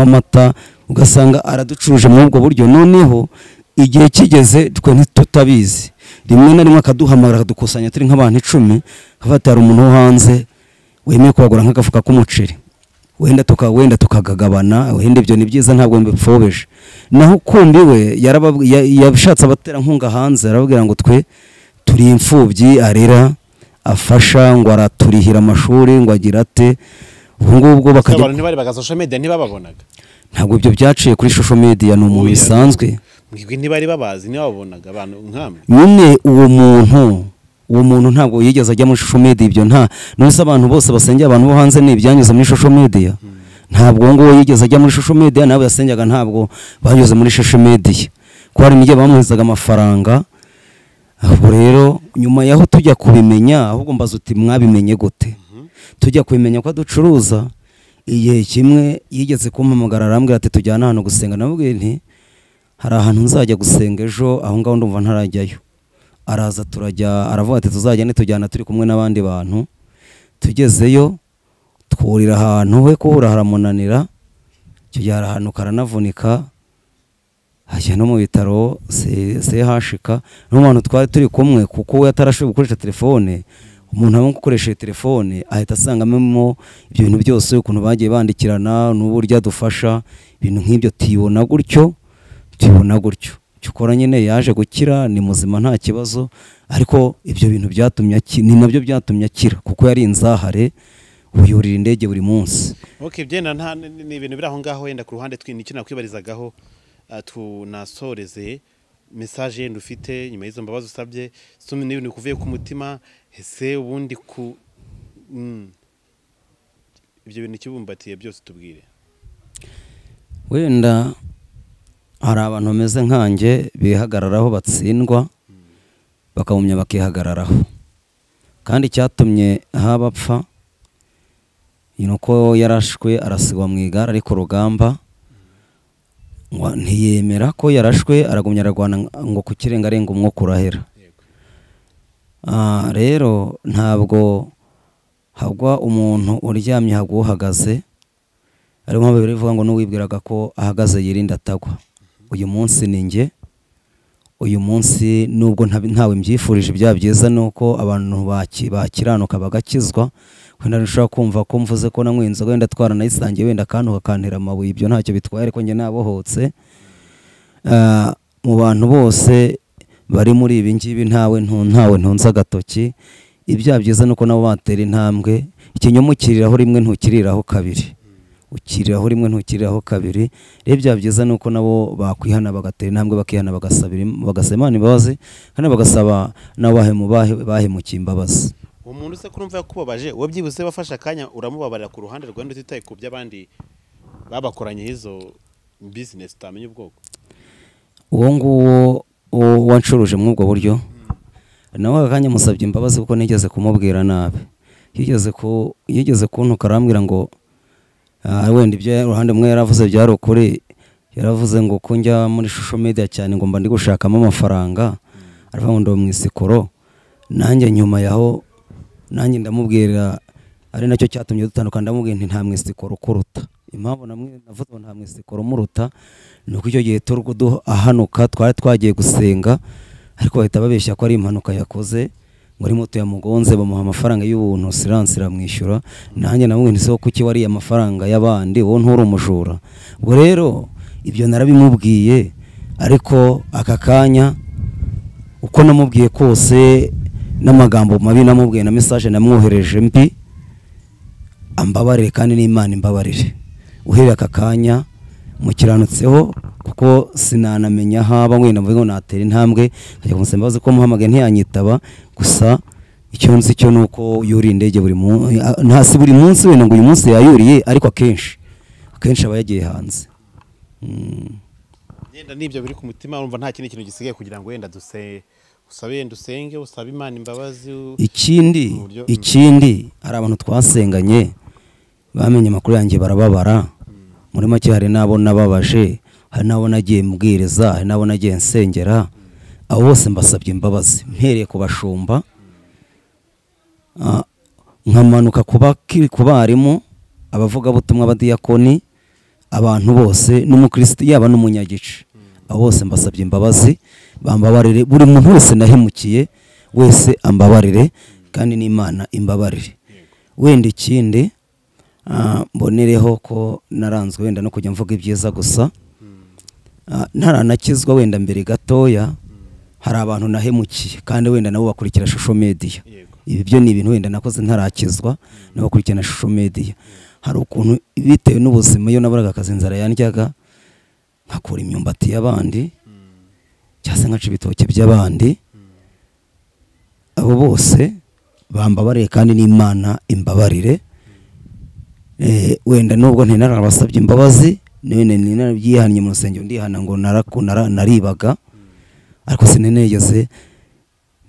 amata, ugasanga araducuruje muri ubwo buryo. Noneho igihe kigeze twe ntitutabizi, rimwe na rimwe akaduhamagara akadukusanya turi nk'abantu 10, afata hari umuntu wo hanze wemeye kubagura nk'agafuka k'umuceri, wenda tukagagabana. Wenda ibyo ni byiza, ntabwo mbipfobeje. Naho kundi we yabishatse abatera nkunga hanze, arababwira ngo twe turi imfubyi arera, afasha ngo araturihira amashuri, ngo agira ate. Ubu ngubwo bakajya abantu ntibari baga social media ntibababonaga, ntabwo ibyo byaciye kuri social media. Ni umuntu bisanzwe, mwigwe ntibari babazi ntibabonaga abantu nkamwe. Nyine uwo muntu ntabwo yigeze ajya muri social media. Ibyo none se abantu bose basengera abantu bo hanze ni ibyanyuze muri social media? Ntabwo ngo yigeze ajya muri social media, nabo yasengaga ntabwo banyuze muri social media, ko hari igihe bamuhezaga amafaranga. Ahubwo rero nyuma yaho tujya kubimenya, ahubwo mbaza uti mwabimenye gute? Tujya kubimenya ko aducuruza. Igihe kimwe yigeze kumpamagara arambwira ati tujyana hano gusenga. Nabwiye nti hari ahantu nzajya gusenga ejo, aho ngaho ndumva ntarajyayo. Araza turajya, aravuga ati tuzajyane, tujyana turi kumwe n'abandi bantu. Tugezeyo twurira ahantu, we kuhura haramunanira, tujyara ahantu karanavunika, hajya no mu bitaro hashika n'umuntu twari turi kumwe, kuko we atarashoboye gukoresha telefone. Umuntu amwe gukoresha telefone ahita asangamo ibyo bintu byose, ukuntu bagiye bandikirana n'uburyo adufasha ibintu nk'ibyo. tibona gutyo cyukora nyine yaje gukira, ni muzima nta kibazo. Ariko ibyo bintu byatumye ni nabyo byatumye akira, kuko yari inzahare, uyurira indege buri munsi. Okay, byena nta ni ibintu biraho ngaho. Wenda ku ruhande tw'iki nakwibarizagaho, tunasoreze message yenda ufite nyuma y'izo mbabazi usabye, sumi n'ibintu kuvuye ku mutima. Ese ubundi ibyo bintu kibumbatiye byose tubwire. Wenda hari abantu bameze nkanjye bihagararaho batsindwa, bakabumya bakihagararaho, kandi cyatumye habapfa ko yarashwe arasigwa mu igare, ariko rugamba ntiyemera ko yarashwe, aragumya aragwana ngo ku kirengarenga umwuka urahera. Rero ntabwo hagwa umuntu uryamye, hagwa uhagaze. Ariyo mpamvu bivuga ngo n'uwibwiraga ko ahagaze yirinda atagwa. Uyu munsi ni njye, uyu munsi nubwo ntawe mbyifurije ibya byiza, nuko abantu bakiranuka bagakizwa. Wenda nshobora kumva ko mvuze ko namwe inzoga wenda twaranayisangiye, wenda akantu kakantera amabuye, ibyo ntacyo bitwaye, ariko njye nabohotse. Mu bantu bose bari muri ibi ngibi ntawe ntunze agatoki. Ibya byiza nuko nabo batera intambwe. Ikinyoma ukiriraho rimwe ntukiriraho kabiri. ukiriraho rimwe ntukiriraho kabiri. Rero byaba byiza nuko nabo bakwihana bagatera intambwe bakihana bagasaba Imana imbabazi kandi bagasaba n'abahemu bahemukiye imbabazi. uwo muntu se kurumva yakubabaje wowe byibuse bafashe akanya uramubabarira ku ruhande rwanda utitaye ku by'abandi babakoranye izo business utamenya ubwoko? Uwo nguwo wancuruje muri ubwo buryo nawe akanya musabye imbabazi kuko nigeze kumubwira nabi. Yigeze kuntuka arambwira ngo wenda ibyo uruhande mwe yaravuze byari ukuri. Yaravuze ngo ko njya muri social media cyane ngo mba ndi gushakamo amafaranga, aravuga ngo ndo mu isikoro. Nanjye nyuma yaho nanjye ndamubwira, ari nacyo cyatumye dutandukana, ndamubwira nti nta mwisikoro kuruta. Impamvu navuze ngo nta mwisikoro muruta nuko icyo gihe ahanuka twari twagiye gusenga, ariko bahita babeshya ko ari impanuka yakoze ngo ari moto yamugonze, bamuha amafaranga y'ubuntu silence iramwishyura. Nanjye namubwira nti se kuki wariye amafaranga y'abandi, wowe nturi umujura? Ubwo rero ibyo narabimubwiye, ariko aka kanya uko namubwiye kose n'amagambo mabi namubwiye na message namwohereje mbi, ambabarire kandi n'Imana imbabarire. Uhereye aka kanya mukiranutseho kuko sinanamenya haba wenda mvuga ngo natera intambwe nkajya kumusaba imbabazi ko muhamagaye ntiyanyitaba. Gusa icyo nzi cyo nuko yuri indege buri munsi, ntasi buri munsi wenda ngo uyu munsi yayuriye, ariko akenshi aba yagiye hanze. Yenda nibyo biri ku mutima, urumva nta kindi kintu gisigaye kugira ngo wenda usabe yenda usenge usabe Imana imbabazi. Ikindi hari abantu twasenganye bamenye amakuru yanjye barababara. Muri make hari nabo nababaje, hari nabo nagiye mbwiriza, hari nabo nagiye nsengera. Abo bose mbasabye imbabazi mpereye ku bashumba, nkamanuka ku barimu, abavuga butumwa, abadiyakoni, abantu bose n'umukristo yaba n'umunyagice. Abo bose mbasabye imbabazi, bambabarire. Buri muntu wese nahemukiye wese ambabarire kandi n'Imana imbabarire. Wenda ikindi mbonereho ko naranzwe wenda no kujya mvuga ibyiza gusa, ntaranakizwa wenda mbere gatoya hari abantu nahemukiye kandi wenda nabo bakurikira social media. Ibi byo ni ibintu wenda nakoze ntarakizwa nabo bakurikira social media. Hari ukuntu bitewe n'ubuzima iyo naburaga akazi inzara yandyaga nkakura imyumbati y'abandi cyase nkaca ibitoke by'abandi. Abo bose bambabarire kandi n'Imana imbabarire. Wenda nubwo ntinarabasabye imbabazi, none ninabyihannye mu rusengero ndihana ngo naribaga, ariko sinenegeze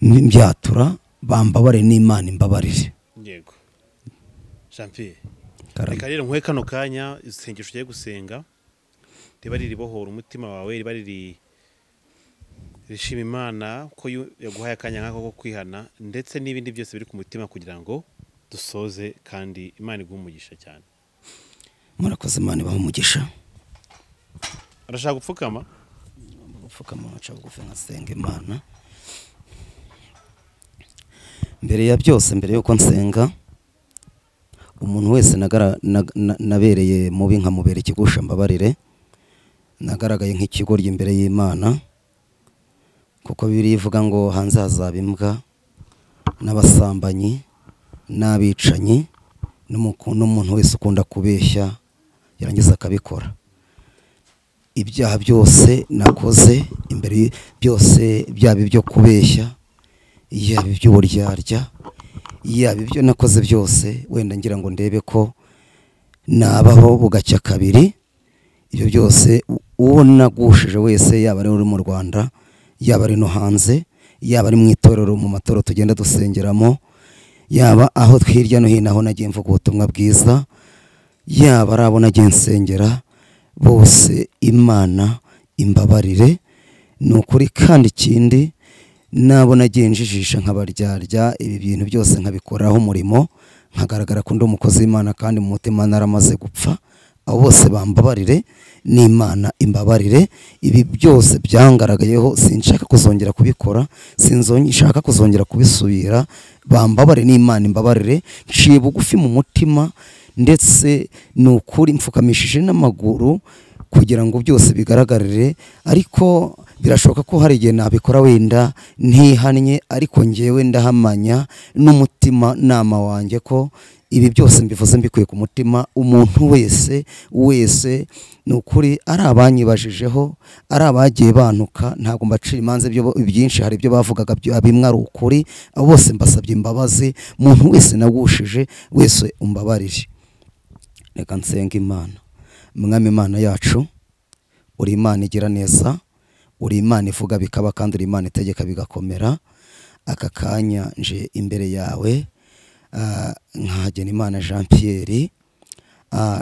mbyatura. Bambabarire n'Imana imbabarire. Yego Jean Pierre, reka rero nkwe kano kanya isengesho ugiye gusenga riba riribohora umutima wawe, riba rishima Imana ko yaguhaye akanya nk'ako ko kwihana, ndetse n'ibindi byose biri ku mutima kugira ngo dusoze kandi Imana iguhe umugisha cyane. Murakoze, Imana ibahe umugisha. Arashaka gupfukama aca bugufi nkasenga Imana. Mbere ya byose, mbere yuko nsenga, umuntu wese nabereye mubi nkamubera ikigusha mbabarire. Nagaragaye nk'ikigoryi imbere y'Imana, kuko Bibiliya ivuga ngo hanze hazaba imbwa n'abasambanyi n'abicanyi n'umuntu wese ukunda kubeshya yarangiza akabikora. Ibyaha byose nakoze imbere byose, byaba ibyo kubeshya, yaba iby'uburyarya, yaba ibyo nakoze byose, wenda ngira ngo ndebe ko nabaho bugacya kabiri. Ibyo byose uwo nagushije wese, yaba ari uri mu Rwanda, yaba ari no hanze, yaba ari mu itorero, mu matorero tugenda dusengeramo, yaba aho hirya no hino aho nagiye mvuga ubutumwa bwiza, yaba ari abo nagiye nsengera, bose Imana imbabarire. Ni ukuri kandi ikindi nabo nagiye njijisha nkabaryarya, ibi bintu byose nkabikoraho umurimo, nkagaragara ko ndi umukozi w'Imana kandi mu mutima naramaze gupfa. Abo bose bambabarire n'Imana imbabarire. Ibi byose byangaragayeho, sinshaka kuzongera kubikora, sinshaka kuzongera kubisubira. Bambabarire n'Imana imbabarire. Nciye bugufi mu mutima, ndetse ni ukuri mfukamishije n'amaguru kugira ngo byose bigaragarire. Ariko birashoboka ko hari igihe nabikora wenda ntihannye, ariko ngewe ndahamanya n'umutima nama wanjye ko ibi byose mbivuze mbikuye ku mutima. Umuntu wese ni ukuri ari abanyibajijeho, ari abagiye bantuka, ntabwo mbacira imanza byinshi, hari ibyo bavugaga bimwe ari ukuri, abo bose mbasabye imbabazi. Umuntu wese nagushije wese umbabarire. Reka nsenga Imana. Mwami Imana yacu, uri Imana igira neza, uri Imana ivuga bikaba, kandi uri Imana itegeka bigakomera. Aka kanya nje imbere yawe nkagena Imana Jean Pierre,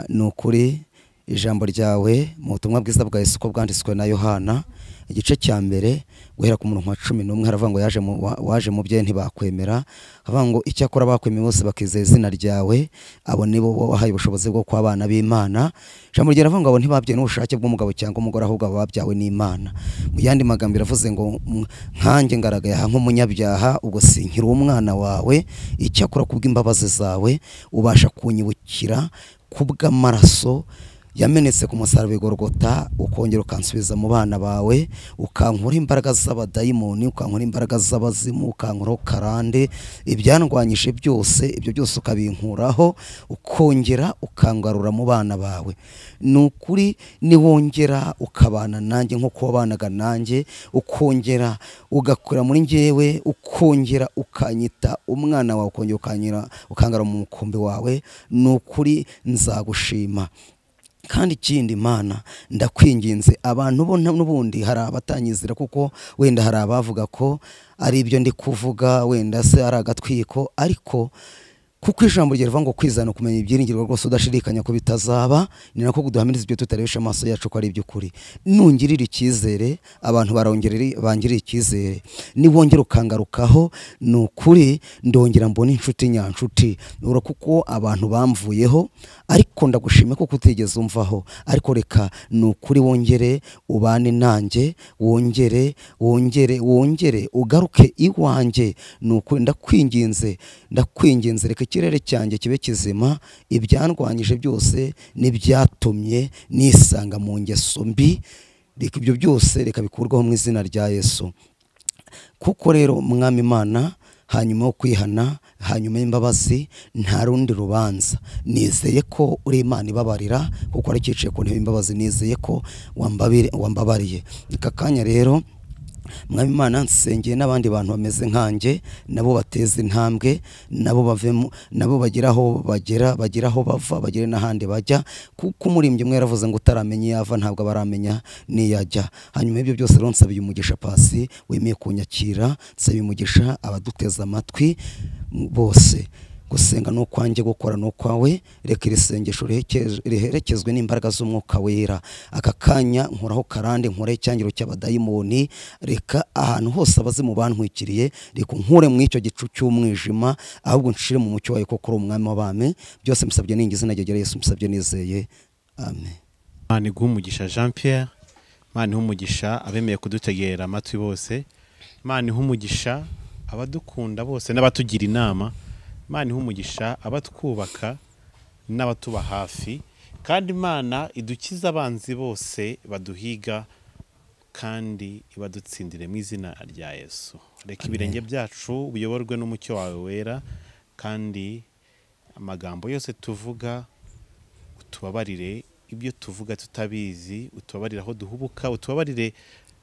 ni ukuri ijambo ryawe mu butumwa bwiza bwa Yesu ko bwanditswe na Yohana igice cya mbere guhera ku murongo wa 11 haravuga ngo waje mu bye ntibakwemera, havuga ngo icyakora bakwemeye bose bakizera izina ryawe, abo nibo wahaye ubushobozi bwo kuba abana b'Imana. Ijambo ryaravuga ngo abo ntibabyawe n'ubushake bw'umugabo cyangwa umugore, ahubwo babyawe n'Imana. Mu yandi magambo iravuze ngo nkanjye ngaragaye nk'umunyabyaha, ubwo sinkiri umwana wawe, icyakora kubw'imbabazi zawe ubasha kunyibukira kubw'amaraso yamenetse ku musaraba Golgotha, ukongera ukansubiza mu bana bawe, ukankura imbaraga z'abadayimoni, ukankura imbaraga z'abazimu, ukankura karande, ibyandwanyije byose, ibyo byose ukabinkuraho, ukongera ukangarura mu bana bawe. Ni ukuri niwongera ukabana nanjye nk'uko wabanaga nanjye, ukongera ugakura muri njyewe, ukongera ukanyita umwana wawe, ukongera ukangara mu mukumbi wawe, ni ukuri nzagushima. Kandi ikindi Mana, ndakwinginze abantu bo n'ubundi hari abatanyizira, kuko wenda hari abavuga ko ari ibyo ndi kuvuga, wenda se ari agatwiko, ariko kuko ijambo ryerva ngo kwizana kumenya ibyiringirwa rwose udashirikanya ko bitazaba, ni nako kuduhamiriza ibyo tutarebesha amaso yacu ko ari iby'ukuri. Nungirira icyizere, abantu bangirira icyizere, niwongera ukangarukaho, ni ukuri ndongera mbona inshuti nyanshuti. Ura kuko abantu bamvuyeho, ariko ndagushime ko kutigeze umvaho, ariko reka ni ukuri wongere ubane nanjye, wongere ugaruke iwanjye. Ni ukuri ndakwinginze reka ikirere cyanjye kibe kizima, ibyandwanyije byose n'ibyatumye nisanga mu ngeso mbi, reka ibyo byose reka bikurwaho mu izina rya Yesu. Kuko rero Mwami Imana, hanyuma yo kwihana, hanyuma y'imbabazi, nta rundi rubanza. Nizeye ko uri Imana ibabarira, kuko ari cyicaye ku ntebe y'imbabazi. Nizeye ko wambabariye. Aka kanya rero Mwami Imana, nsengeye n'abandi bantu bameze nkanjye, nabo bateza intambwe, nabo bavemo, nabo bageraho bava, bagire n'ahandi bajya, kuko umurimbyi umwe yaravuze ngo utaramenya yava ntabwo baramenya niyajya. Hanyuma ibyo byose rero nsabiye umugisha Pasi wemeye kunyakira, nsabiye umugisha abaduteza amatwi bose. Gusenga no kwanjye, gukora no kwawe, reka iri sengesho riherekezwe n'imbaraga z'umwuka wera. Aka kanya nkuraho karande, nkure icyangiro cy'abadayimoni, reka ahantu hose abazimu bantwikiriye, reka nkure mu icyo gicu cy'umwijima, ahubwo nshire mu mucyo wawe, kuko uri umwami w'abami. Byose mbisabye n'ingize nagegera Yesu, mbisabye nizeye, amen. Imana iguhe umugisha Jean Pierre, Imana ihe umugisha abemeye kudutegera amatwi bose, Imana ihe umugisha abadukunda bose n'abatugira inama, Imana ihe umugisha abatwubaka n'abatuba hafi, kandi Imana idukiza abanzi bose baduhiga, kandi ibadutsindire mu izina rya Yesu. Reka ibirenge byacu biyoborwe n'umucyo wawe wera, kandi amagambo yose tuvuga utubabarire, ibyo tuvuga tutabizi utubabarire aho duhubuka, utubabarire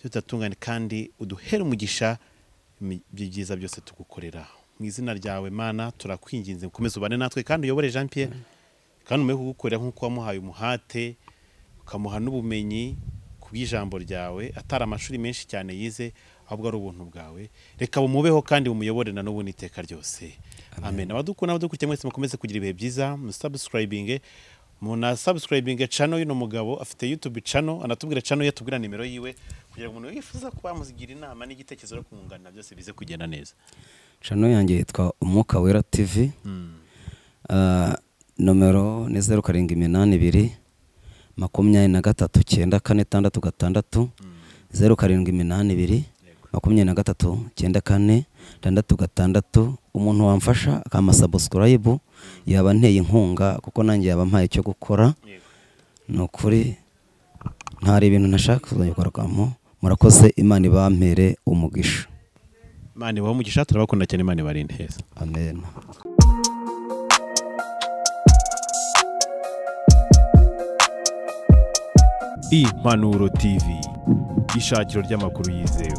tutatungane, kandi uduhere umugisha byiza byose tugukorera. Mu izina ryawe Mana turakwinginze, ukomeze ubane natwe, kandi uyobore Jean Pierre, kandi umenye kugukorera nk'uko wamuhaye umuhate, ukamuha n'ubumenyi kubw'ijambo ryawe, atari amashuri menshi cyane yize, ahubwo ari ubuntu bwawe. Reka bumubeho kandi bumuyobore na n'ubu n'iteka ryose, amen. Abadukunda n'abadukurikiye mwese mukomeze kugira ibihe byiza, musubscribing, subscribing channel y'uno mugabo. Afite YouTube channel, anatubwira channel ye, tubwira nimero yiwe, kugira ngo umuntu yifuza kuba muzigira inama n'igitekerezo cyo kumungana byose bize kugenda neza. Channel yanjye yitwa Umwuka Wera TV. Nomero ni 0782 23 0782 23 66. Umuntu wamfasha akama subscribe yaba nteye inkunga, kuko nanjye yaba mpaye cyo gukora. Nukuri ntari ibintu nashaka kuzayikoramo. Murakoze, Imana ibampere umugisha. Imana ibahe umugisha, turabakunda cyane, Imana ibarinde heza. Amen. Impanuro TV, ishakiro ry'amakuru yizewe.